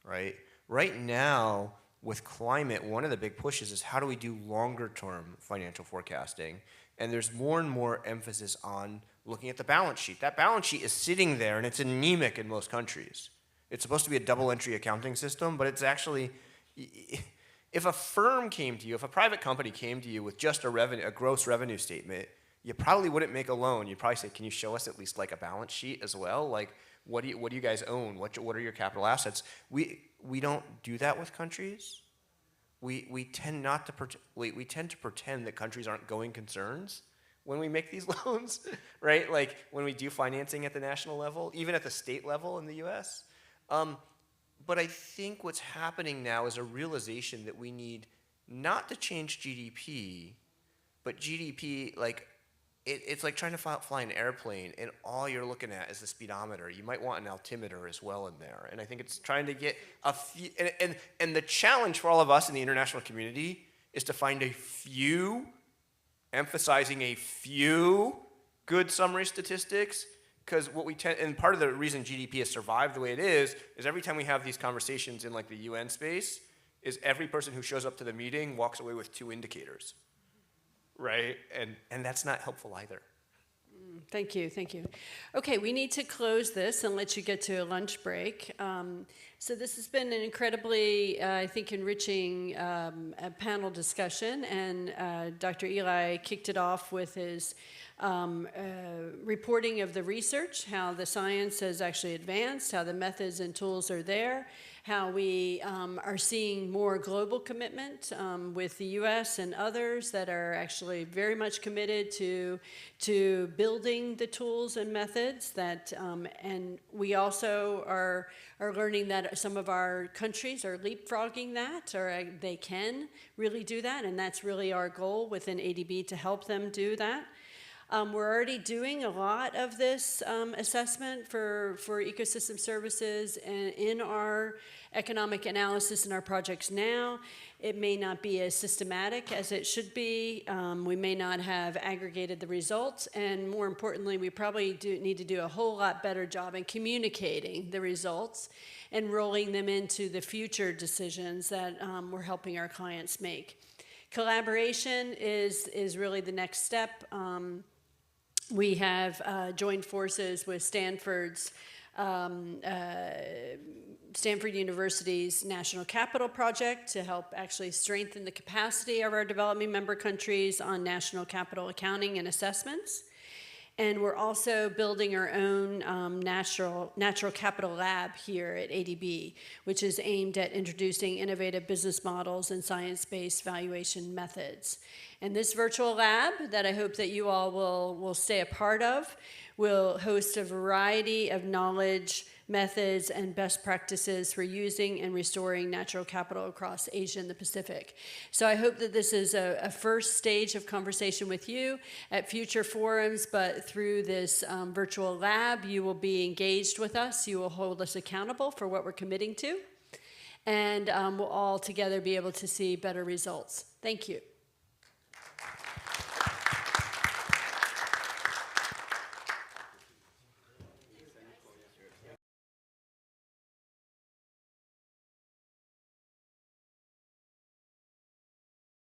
right? Right now, with climate, one of the big pushes is how do we do longer-term financial forecasting? And there's more and more emphasis on looking at the balance sheet. That balance sheet is sitting there, and it's anemic in most countries. It's supposed to be a double-entry accounting system, but it's actually, if a firm came to you, if a private company came to you with just a gross revenue statement, you probably wouldn't make a loan. You'd probably say, can you show us at least like a balance sheet as well? Like, what do you guys own? What are your capital assets? We don't do that with countries. We tend not to we tend to pretend that countries aren't going concerns when we make these loans, right? Like when we do financing at the national level, even at the state level in the U.S. But I think what's happening now is a realization that we need not to change GDP, but GDP, like, it's like trying to fly an airplane and all you're looking at is the speedometer. You might want an altimeter as well in there. And I think it's trying to get a few, and the challenge for all of us in the international community is to find a few, emphasizing a few good summary statistics, because what we tend, and part of the reason GDP has survived the way it is every time we have these conversations in like the UN space, is every person who shows up to the meeting walks away with 2 indicators. Right? And that's not helpful either. Thank you, thank you. Okay, we need to close this and let you get to a lunch break. So this has been an incredibly, I think, enriching panel discussion, and Dr. Eli kicked it off with his reporting of the research, how the science has actually advanced, how the methods and tools are there, how we are seeing more global commitment with the U.S. and others that are actually very much committed to building the tools and methods that, and we also are learning that some of our countries are leapfrogging that, or they can really do that, and that's really our goal within ADB to help them do that. We're already doing a lot of this assessment for ecosystem services in our economic analysis in our projects now. It may not be as systematic as it should be. We may not have aggregated the results, and more importantly, we probably need to do a whole lot better job in communicating the results and rolling them into the future decisions that we're helping our clients make. Collaboration is really the next step. We have joined forces with Stanford University's National Capital Project to help actually strengthen the capacity of our developing member countries on national capital accounting and assessments. And we're also building our own natural capital lab here at ADB, which is aimed at introducing innovative business models and science-based valuation methods. And this virtual lab that I hope that you all will stay a part of will host a variety of knowledge, methods, and best practices for using and restoring natural capital across Asia and the Pacific. So I hope that this is a first stage of conversation with you at future forums, but through this virtual lab, you will be engaged with us. You will hold us accountable for what we're committing to, and we'll all together be able to see better results. Thank you.